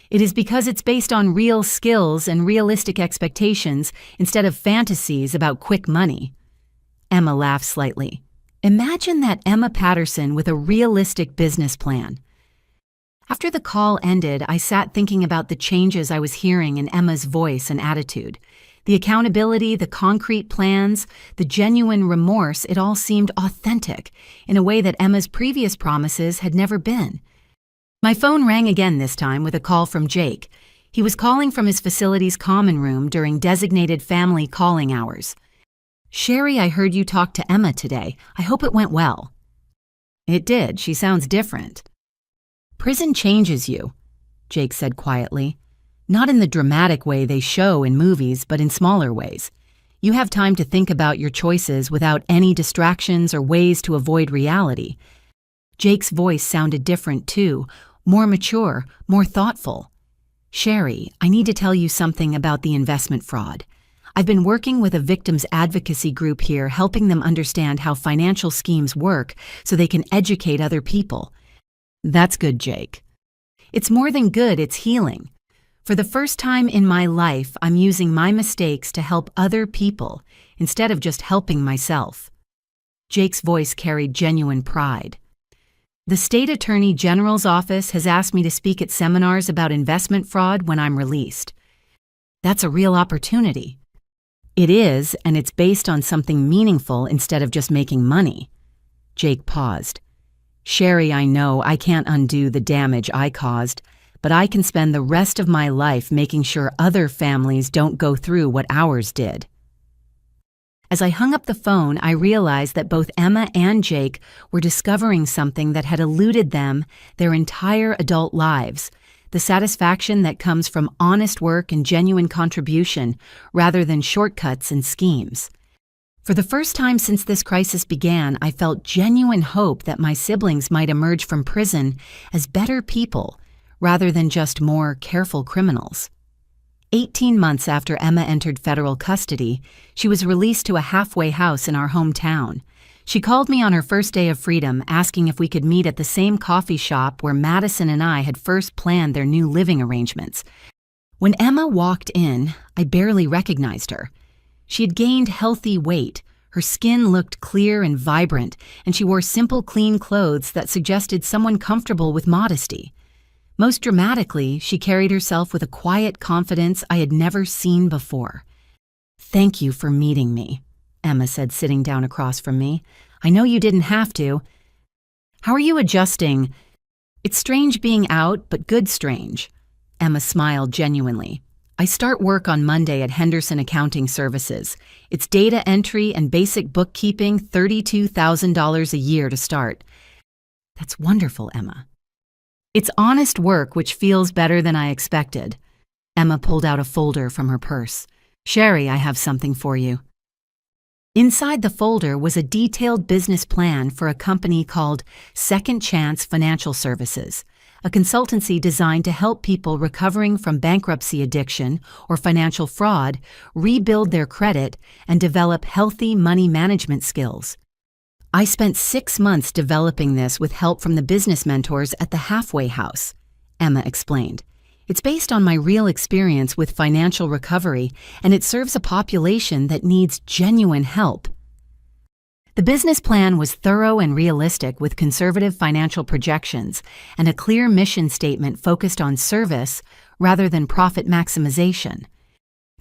It is because it's based on real skills and realistic expectations instead of fantasies about quick money. Emma laughed slightly. Imagine that Emma Patterson with a realistic business plan. After the call ended, I sat thinking about the changes I was hearing in Emma's voice and attitude. The accountability, the concrete plans, the genuine remorse, it all seemed authentic in a way that Emma's previous promises had never been. My phone rang again this time with a call from Jake. He was calling from his facility's common room during designated family calling hours. Sherry, I heard you talk to Emma today. I hope it went well. It did. She sounds different. Prison changes you, Jake said quietly. Not in the dramatic way they show in movies, but in smaller ways. You have time to think about your choices without any distractions or ways to avoid reality. Jake's voice sounded different too, more mature, more thoughtful. Sherry, I need to tell you something about the investment fraud. I've been working with a victims advocacy group here, helping them understand how financial schemes work so they can educate other people. That's good, Jake. It's more than good, it's healing. For the first time in my life, I'm using my mistakes to help other people instead of just helping myself. Jake's voice carried genuine pride. The State Attorney General's office has asked me to speak at seminars about investment fraud when I'm released. That's a real opportunity. It is, and it's based on something meaningful instead of just making money. Jake paused. Sherry, I know I can't undo the damage I caused, but I can spend the rest of my life making sure other families don't go through what ours did. As I hung up the phone, I realized that both Emma and Jake were discovering something that had eluded them their entire adult lives, the satisfaction that comes from honest work and genuine contribution rather than shortcuts and schemes. For the first time since this crisis began, I felt genuine hope that my siblings might emerge from prison as better people rather than just more careful criminals. 18 months after Emma entered federal custody, she was released to a halfway house in our hometown. She called me on her first day of freedom, asking if we could meet at the same coffee shop where Madison and I had first planned their new living arrangements. When Emma walked in, I barely recognized her. She had gained healthy weight, her skin looked clear and vibrant, and she wore simple, clean clothes that suggested someone comfortable with modesty. Most dramatically, she carried herself with a quiet confidence I had never seen before. "Thank you for meeting me," Emma said, sitting down across from me. "I know you didn't have to. How are you adjusting? It's strange being out, but good strange." Emma smiled genuinely. "I start work on Monday at Henderson Accounting Services. It's data entry and basic bookkeeping, $32,000 a year to start." "That's wonderful, Emma." "It's honest work, which feels better than I expected." Emma pulled out a folder from her purse. "Sherry, I have something for you." Inside the folder was a detailed business plan for a company called Second Chance Financial Services, a consultancy designed to help people recovering from bankruptcy addiction or financial fraud rebuild their credit and develop healthy money management skills. I spent 6 months developing this with help from the business mentors at the Halfway House, Emma explained. It's based on my real experience with financial recovery, and it serves a population that needs genuine help. The business plan was thorough and realistic with conservative financial projections and a clear mission statement focused on service rather than profit maximization.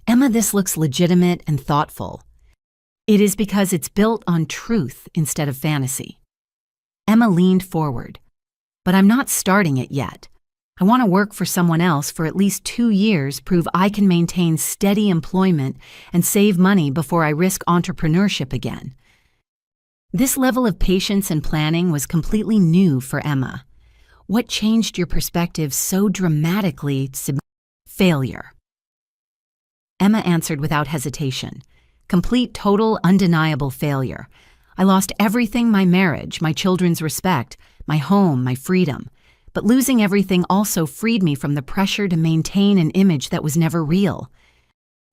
Emma, this looks legitimate and thoughtful. It is because it's built on truth instead of fantasy. Emma leaned forward. But I'm not starting it yet. I want to work for someone else for at least 2 years, prove I can maintain steady employment and save money before I risk entrepreneurship again. This level of patience and planning was completely new for Emma. What changed your perspective so dramatically? Failure. Emma answered without hesitation. Complete, total, undeniable failure. I lost everything: my marriage, my children's respect, my home, my freedom. But losing everything also freed me from the pressure to maintain an image that was never real.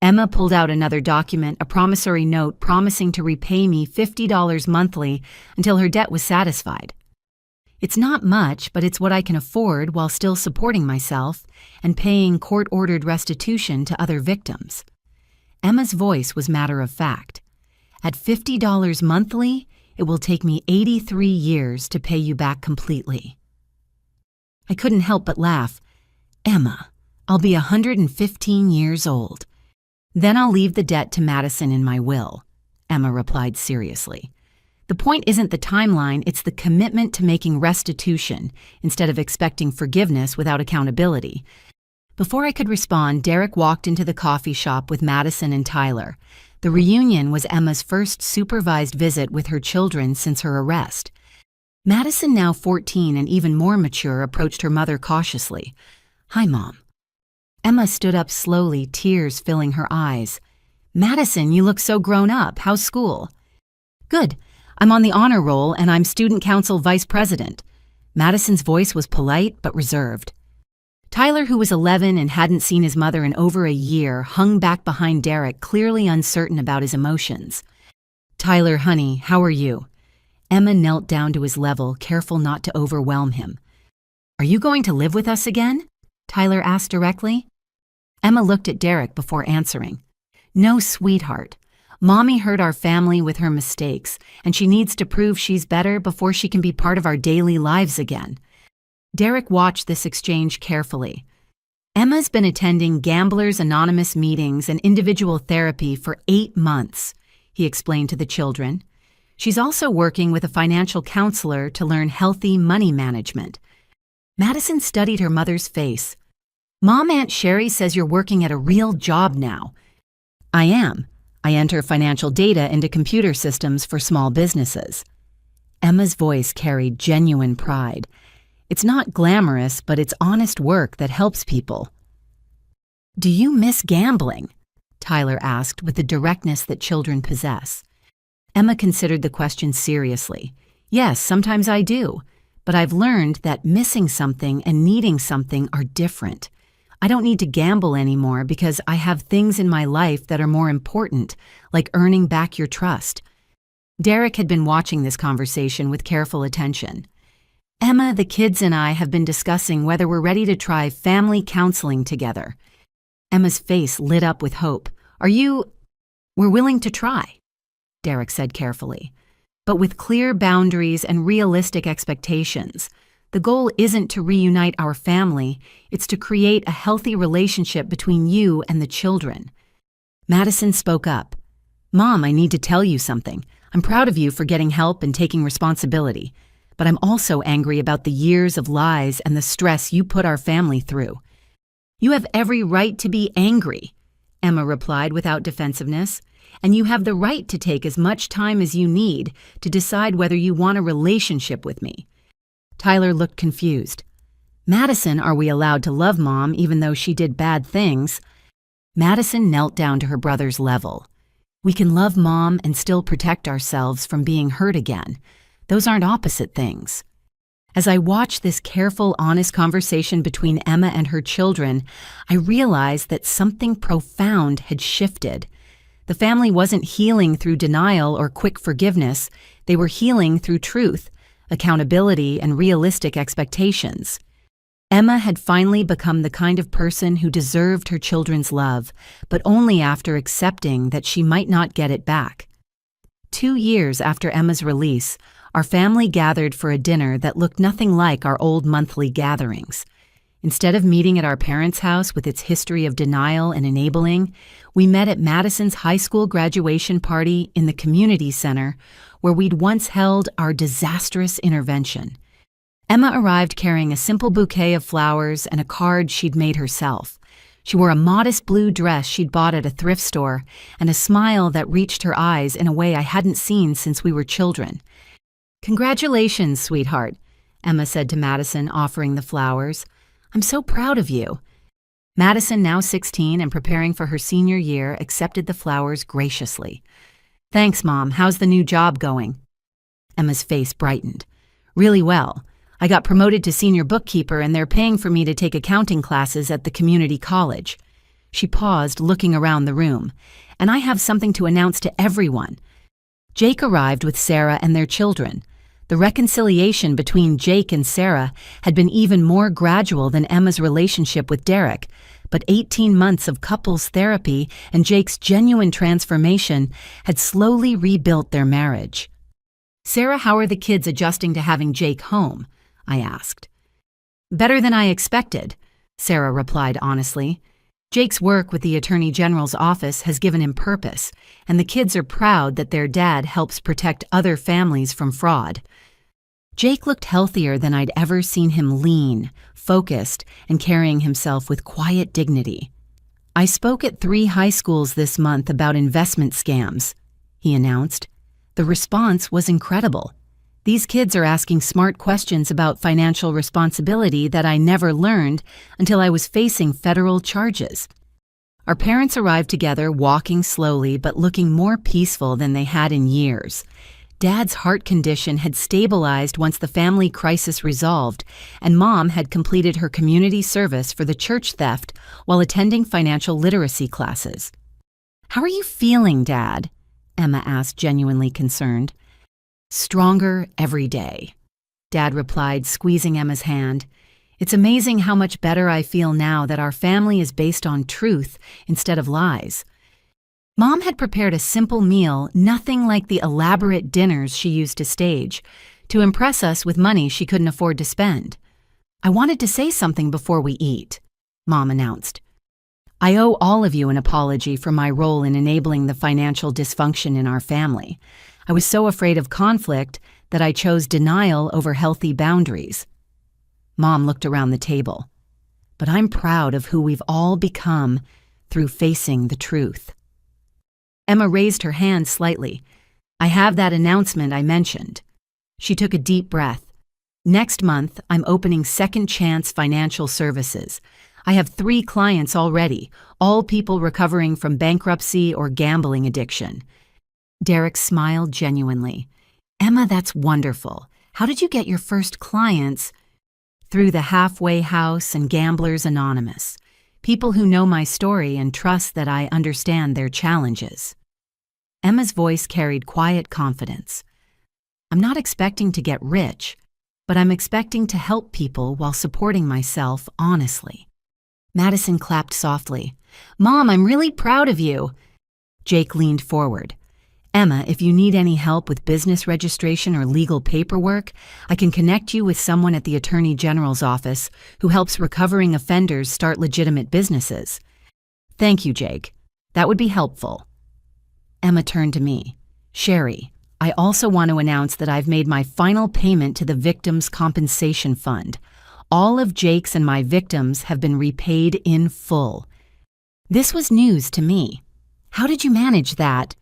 Emma pulled out another document, a promissory note promising to repay me $50 monthly until her debt was satisfied. It's not much, but it's what I can afford while still supporting myself and paying court-ordered restitution to other victims. Emma's voice was matter of fact. At $50 monthly, it will take me 83 years to pay you back completely. I couldn't help but laugh. Emma, I'll be 115 years old. Then I'll leave the debt to Madison in my will, Emma replied seriously. The point isn't the timeline, it's the commitment to making restitution instead of expecting forgiveness without accountability. Before I could respond, Derek walked into the coffee shop with Madison and Tyler. The reunion was Emma's first supervised visit with her children since her arrest. Madison, now 14 and even more mature, approached her mother cautiously. "Hi, Mom." Emma stood up slowly, tears filling her eyes. "Madison, you look so grown up. How's school?" "Good. I'm on the honor roll and I'm student council vice president." Madison's voice was polite but reserved. Tyler, who was 11 and hadn't seen his mother in over a year, hung back behind Derek, clearly uncertain about his emotions. "Tyler, honey, how are you?" Emma knelt down to his level, careful not to overwhelm him. "Are you going to live with us again?" Tyler asked directly. Emma looked at Derek before answering. "No, sweetheart. Mommy hurt our family with her mistakes, and she needs to prove she's better before she can be part of our daily lives again." Derek watched this exchange carefully. Emma's been attending Gamblers Anonymous meetings and individual therapy for 8 months, he explained to the children. She's also working with a financial counselor to learn healthy money management. Madison studied her mother's face. "Mom, Aunt Sherry says you're working at a real job now." "I am. I enter financial data into computer systems for small businesses." Emma's voice carried genuine pride. "It's not glamorous, but it's honest work that helps people." "Do you miss gambling?" Tyler asked with the directness that children possess. Emma considered the question seriously. "Yes, sometimes I do, but I've learned that missing something and needing something are different. I don't need to gamble anymore because I have things in my life that are more important, like earning back your trust." Derek had been watching this conversation with careful attention. "Emma, the kids and I have been discussing whether we're ready to try family counseling together." Emma's face lit up with hope. "We're willing to try," Derek said carefully, "but with clear boundaries and realistic expectations. The goal isn't to reunite our family, it's to create a healthy relationship between you and the children." Madison spoke up. "Mom, I need to tell you something. I'm proud of you for getting help and taking responsibility. But I'm also angry about the years of lies and the stress you put our family through." "You have every right to be angry," Emma replied without defensiveness, "and you have the right to take as much time as you need to decide whether you want a relationship with me." Tyler looked confused. "Madison, are we allowed to love Mom even though she did bad things?" Madison knelt down to her brother's level. "We can love Mom and still protect ourselves from being hurt again. Those aren't opposite things." As I watched this careful, honest conversation between Emma and her children, I realized that something profound had shifted. The family wasn't healing through denial or quick forgiveness. They were healing through truth, accountability, and realistic expectations. Emma had finally become the kind of person who deserved her children's love, but only after accepting that she might not get it back. 2 years after Emma's release, our family gathered for a dinner that looked nothing like our old monthly gatherings. Instead of meeting at our parents' house with its history of denial and enabling, we met at Madison's high school graduation party in the community center where we'd once held our disastrous intervention. Emma arrived carrying a simple bouquet of flowers and a card she'd made herself. She wore a modest blue dress she'd bought at a thrift store and a smile that reached her eyes in a way I hadn't seen since we were children. "Congratulations, sweetheart," Emma said to Madison, offering the flowers. "I'm so proud of you." Madison, now 16 and preparing for her senior year, accepted the flowers graciously. "Thanks, Mom. How's the new job going?" Emma's face brightened. "Really well. I got promoted to senior bookkeeper and they're paying for me to take accounting classes at the community college." She paused, looking around the room. "And I have something to announce to everyone." Jake arrived with Sarah and their children. The reconciliation between Jake and Sarah had been even more gradual than Emma's relationship with Derek, but 18 months of couples therapy and Jake's genuine transformation had slowly rebuilt their marriage. "Sarah, how are the kids adjusting to having Jake home?" I asked. "Better than I expected," Sarah replied honestly. "Jake's work with the Attorney General's office has given him purpose, and the kids are proud that their dad helps protect other families from fraud." Jake looked healthier than I'd ever seen him, lean, focused, and carrying himself with quiet dignity. "I spoke at 3 high schools this month about investment scams," he announced. The response was incredible. These kids are asking smart questions about financial responsibility that I never learned until I was facing federal charges. Our parents arrived together, walking slowly but looking more peaceful than they had in years. Dad's heart condition had stabilized once the family crisis resolved, and Mom had completed her community service for the church theft while attending financial literacy classes. "How are you feeling, Dad?" Emma asked, genuinely concerned. "Stronger every day," Dad replied, squeezing Emma's hand. "It's amazing how much better I feel now that our family is based on truth instead of lies." Mom had prepared a simple meal, nothing like the elaborate dinners she used to stage, to impress us with money she couldn't afford to spend. "I wanted to say something before we eat," Mom announced. "I owe all of you an apology for my role in enabling the financial dysfunction in our family. I was so afraid of conflict that I chose denial over healthy boundaries." Mom looked around the table. "But I'm proud of who we've all become through facing the truth." Emma raised her hand slightly. "I have that announcement I mentioned." She took a deep breath. "Next month, I'm opening Second Chance Financial Services. I have 3 clients already, all people recovering from bankruptcy or gambling addiction." Derek smiled genuinely. "Emma, that's wonderful. How did you get your first clients?" "Through the Halfway House and Gamblers Anonymous. People who know my story and trust that I understand their challenges." Emma's voice carried quiet confidence. "I'm not expecting to get rich, but I'm expecting to help people while supporting myself honestly." Madison clapped softly. "Mom, I'm really proud of you." Jake leaned forward. "Emma, if you need any help with business registration or legal paperwork, I can connect you with someone at the Attorney General's office who helps recovering offenders start legitimate businesses." "Thank you, Jake. That would be helpful." Emma turned to me. "Sherry, I also want to announce that I've made my final payment to the Victims' Compensation Fund. All of Jake's and my victims have been repaid in full." This was news to me. "How did you manage that?"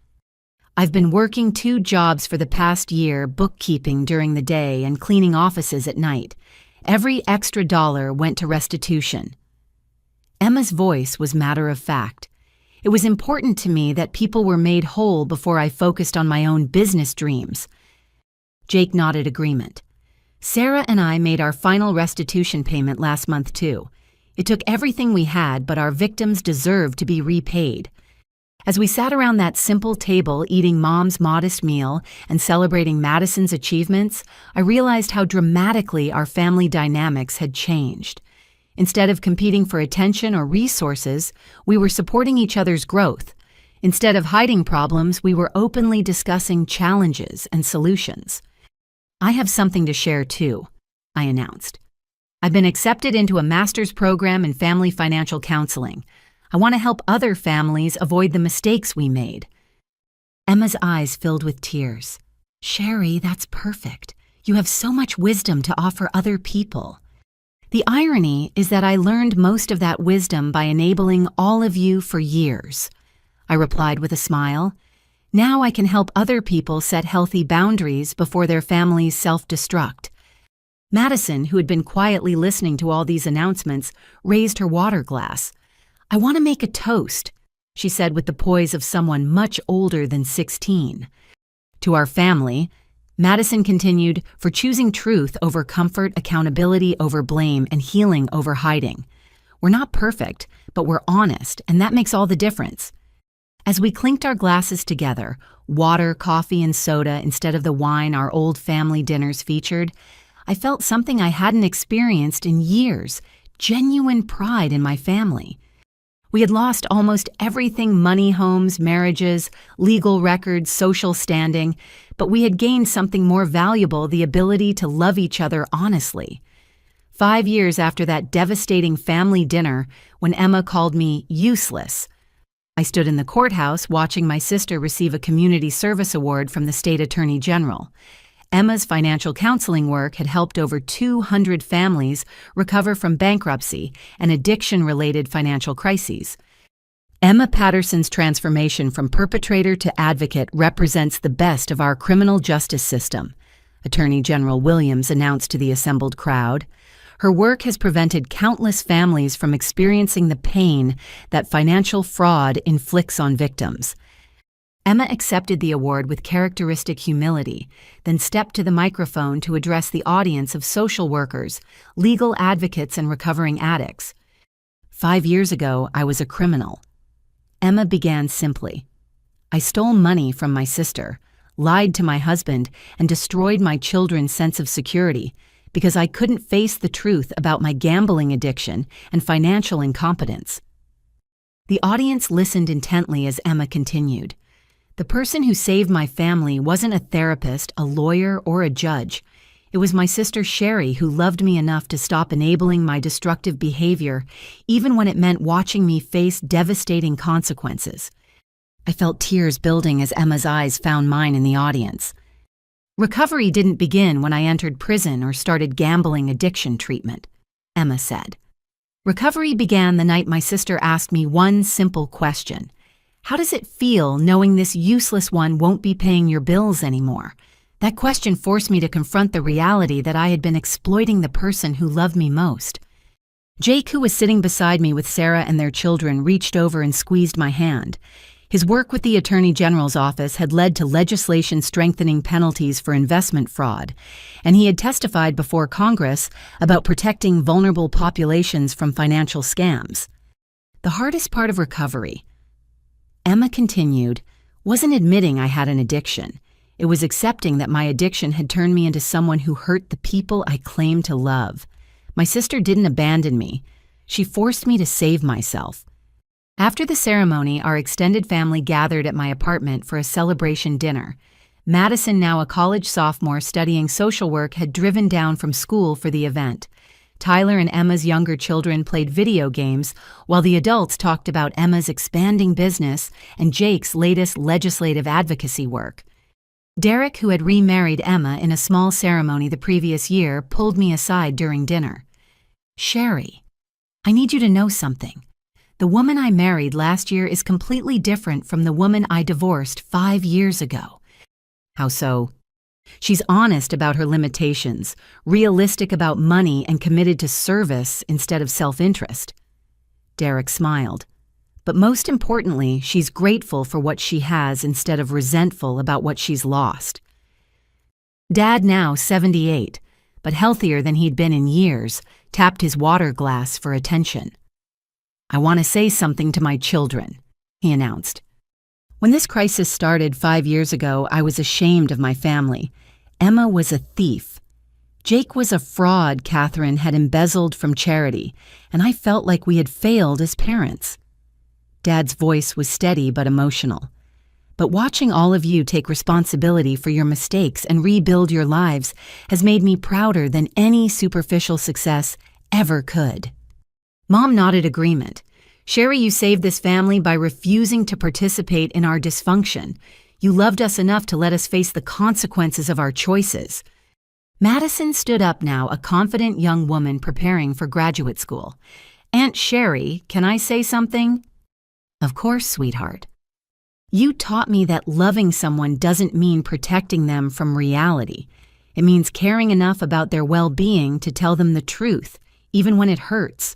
"I've been working 2 jobs for the past year, bookkeeping during the day and cleaning offices at night. Every extra dollar went to restitution." Emma's voice was matter of fact. It was important to me that people were made whole before I focused on my own business dreams. Jake nodded agreement. Sarah and I made our final restitution payment last month too. It took everything we had, but our victims deserve to be repaid. As we sat around that simple table eating Mom's modest meal and celebrating Madison's achievements, I realized how dramatically our family dynamics had changed. Instead of competing for attention or resources, we were supporting each other's growth. Instead of hiding problems, we were openly discussing challenges and solutions. "I have something to share too," I announced. "I've been accepted into a master's program in family financial counseling. I want to help other families avoid the mistakes we made." Emma's eyes filled with tears. "Sherry, that's perfect. You have so much wisdom to offer other people." The irony is that I learned most of that wisdom by enabling all of you for years. I replied with a smile. Now I can help other people set healthy boundaries before their families self-destruct. Madison, who had been quietly listening to all these announcements, raised her water glass. "I want to make a toast," she said with the poise of someone much older than 16. "To our family," Madison continued, "for choosing truth over comfort, accountability over blame, and healing over hiding. We're not perfect, but we're honest, and that makes all the difference." As we clinked our glasses together, water, coffee, and soda instead of the wine our old family dinners featured, I felt something I hadn't experienced in years, genuine pride in my family. We had lost almost everything: money, homes, marriages, legal records, social standing, but we had gained something more valuable: the ability to love each other honestly. 5 years after that devastating family dinner, when Emma called me useless, I stood in the courthouse watching my sister receive a community service award from the state attorney general. Emma's financial counseling work had helped over 200 families recover from bankruptcy and addiction-related financial crises. Emma Patterson's transformation from perpetrator to advocate represents the best of our criminal justice system, Attorney General Williams announced to the assembled crowd. Her work has prevented countless families from experiencing the pain that financial fraud inflicts on victims. Emma accepted the award with characteristic humility, then stepped to the microphone to address the audience of social workers, legal advocates, and recovering addicts. 5 years ago, I was a criminal. Emma began simply. I stole money from my sister, lied to my husband, and destroyed my children's sense of security because I couldn't face the truth about my gambling addiction and financial incompetence. The audience listened intently as Emma continued. The person who saved my family wasn't a therapist, a lawyer, or a judge. It was my sister Sherry, who loved me enough to stop enabling my destructive behavior, even when it meant watching me face devastating consequences. I felt tears building as Emma's eyes found mine in the audience. Recovery didn't begin when I entered prison or started gambling addiction treatment, Emma said. Recovery began the night my sister asked me one simple question. How does it feel knowing this useless one won't be paying your bills anymore? That question forced me to confront the reality that I had been exploiting the person who loved me most. Jake, who was sitting beside me with Sarah and their children, reached over and squeezed my hand. His work with the Attorney General's office had led to legislation strengthening penalties for investment fraud, and he had testified before Congress about protecting vulnerable populations from financial scams. The hardest part of recovery, Emma continued, wasn't admitting I had an addiction. It was accepting that my addiction had turned me into someone who hurt the people I claimed to love. My sister didn't abandon me. She forced me to save myself. After the ceremony, our extended family gathered at my apartment for a celebration dinner. Madison, now a college sophomore studying social work, had driven down from school for the event. Tyler and Emma's younger children played video games, while the adults talked about Emma's expanding business and Jake's latest legislative advocacy work. Derek, who had remarried Emma in a small ceremony the previous year, pulled me aside during dinner. Sherry, I need you to know something. The woman I married last year is completely different from the woman I divorced 5 years ago. How so? She's honest about her limitations, realistic about money, and committed to service instead of self-interest. Derek smiled. But most importantly, she's grateful for what she has instead of resentful about what she's lost. Dad, now 78, but healthier than he'd been in years, tapped his water glass for attention. "I want to say something to my children," he announced. When this crisis started 5 years ago, I was ashamed of my family. Emma was a thief. Jake was a fraud Catherine had embezzled from charity, and I felt like we had failed as parents. Dad's voice was steady but emotional. "But watching all of you take responsibility for your mistakes and rebuild your lives has made me prouder than any superficial success ever could." Mom nodded agreement. "Sherry, you saved this family by refusing to participate in our dysfunction. You loved us enough to let us face the consequences of our choices." Madison stood up now, a confident young woman preparing for graduate school. "Aunt Sherry, can I say something?" "Of course, sweetheart." "You taught me that loving someone doesn't mean protecting them from reality. It means caring enough about their well-being to tell them the truth, even when it hurts."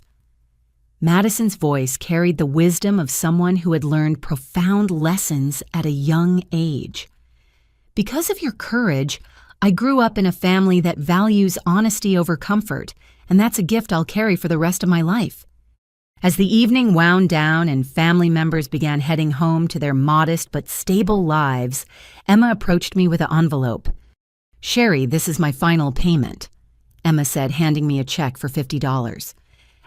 Madison's voice carried the wisdom of someone who had learned profound lessons at a young age. "Because of your courage, I grew up in a family that values honesty over comfort, and that's a gift I'll carry for the rest of my life." As the evening wound down and family members began heading home to their modest but stable lives, Emma approached me with an envelope. "Sherry, this is my final payment," Emma said, handing me a check for $50.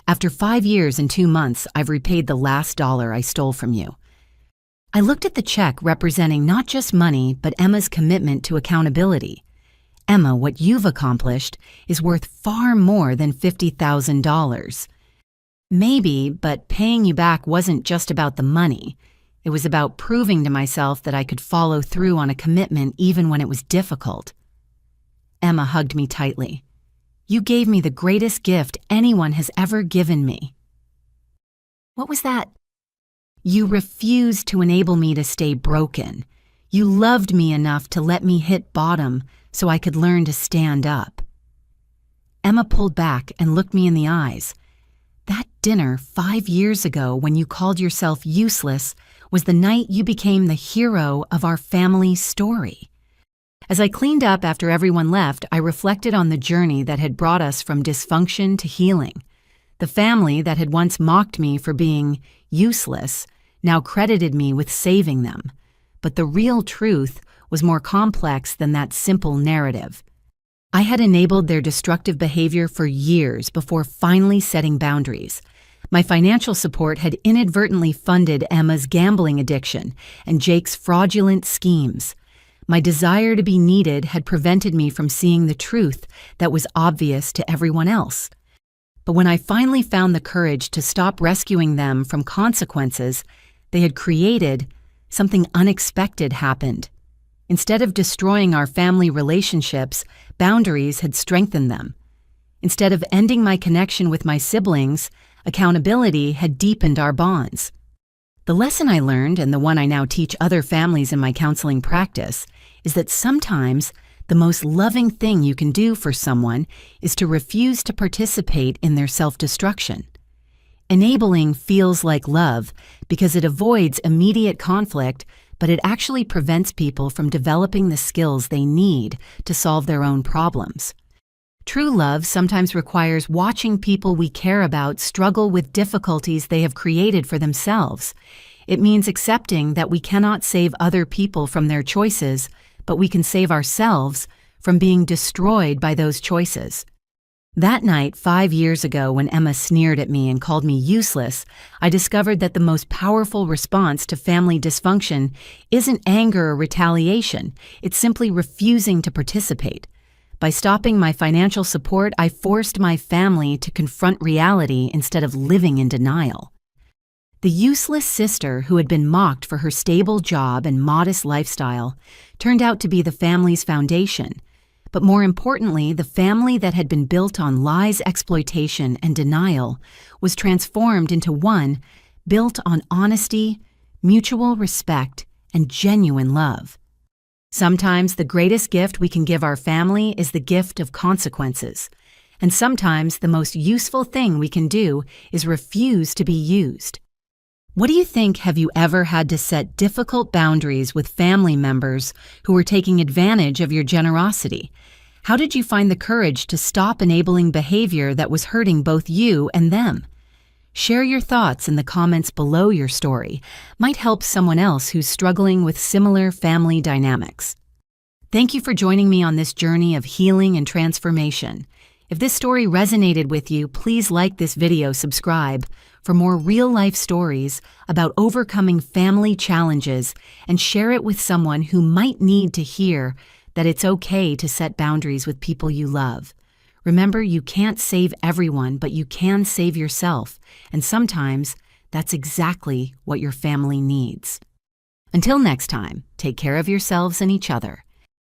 "After 5 years and 2 months, I've repaid the last dollar I stole from you." I looked at the check representing not just money, but Emma's commitment to accountability. "Emma, what you've accomplished is worth far more than $50,000. Maybe, but paying you back wasn't just about the money. It was about proving to myself that I could follow through on a commitment even when it was difficult." Emma hugged me tightly. "You gave me the greatest gift anyone has ever given me." "What was that?" "You refused to enable me to stay broken. You loved me enough to let me hit bottom so I could learn to stand up." Emma pulled back and looked me in the eyes. "That dinner 5 years ago when you called yourself useless was the night you became the hero of our family story." As I cleaned up after everyone left, I reflected on the journey that had brought us from dysfunction to healing. The family that had once mocked me for being useless now credited me with saving them. But the real truth was more complex than that simple narrative. I had enabled their destructive behavior for years before finally setting boundaries. My financial support had inadvertently funded Emma's gambling addiction and Jake's fraudulent schemes. My desire to be needed had prevented me from seeing the truth that was obvious to everyone else. But when I finally found the courage to stop rescuing them from consequences they had created, something unexpected happened. Instead of destroying our family relationships, boundaries had strengthened them. Instead of ending my connection with my siblings, accountability had deepened our bonds. The lesson I learned, and the one I now teach other families in my counseling practice, is that sometimes the most loving thing you can do for someone is to refuse to participate in their self-destruction. Enabling feels like love because it avoids immediate conflict, but it actually prevents people from developing the skills they need to solve their own problems. True love sometimes requires watching people we care about struggle with difficulties they have created for themselves. It means accepting that we cannot save other people from their choices, but we can save ourselves from being destroyed by those choices. That night, 5 years ago, when Emma sneered at me and called me useless, I discovered that the most powerful response to family dysfunction isn't anger or retaliation. It's simply refusing to participate. By stopping my financial support, I forced my family to confront reality instead of living in denial. The useless sister who had been mocked for her stable job and modest lifestyle turned out to be the family's foundation. But more importantly, the family that had been built on lies, exploitation, and denial was transformed into one built on honesty, mutual respect, and genuine love. Sometimes the greatest gift we can give our family is the gift of consequences. And sometimes the most useful thing we can do is refuse to be used. What do you think? Have you ever had to set difficult boundaries with family members who were taking advantage of your generosity? How did you find the courage to stop enabling behavior that was hurting both you and them? Share your thoughts in the comments below your story. Might help someone else who's struggling with similar family dynamics. Thank you for joining me on this journey of healing and transformation. If this story resonated with you, please like this video, subscribe for more real-life stories about overcoming family challenges, and share it with someone who might need to hear that it's okay to set boundaries with people you love. Remember, you can't save everyone, but you can save yourself, and sometimes that's exactly what your family needs. Until next time, take care of yourselves and each other.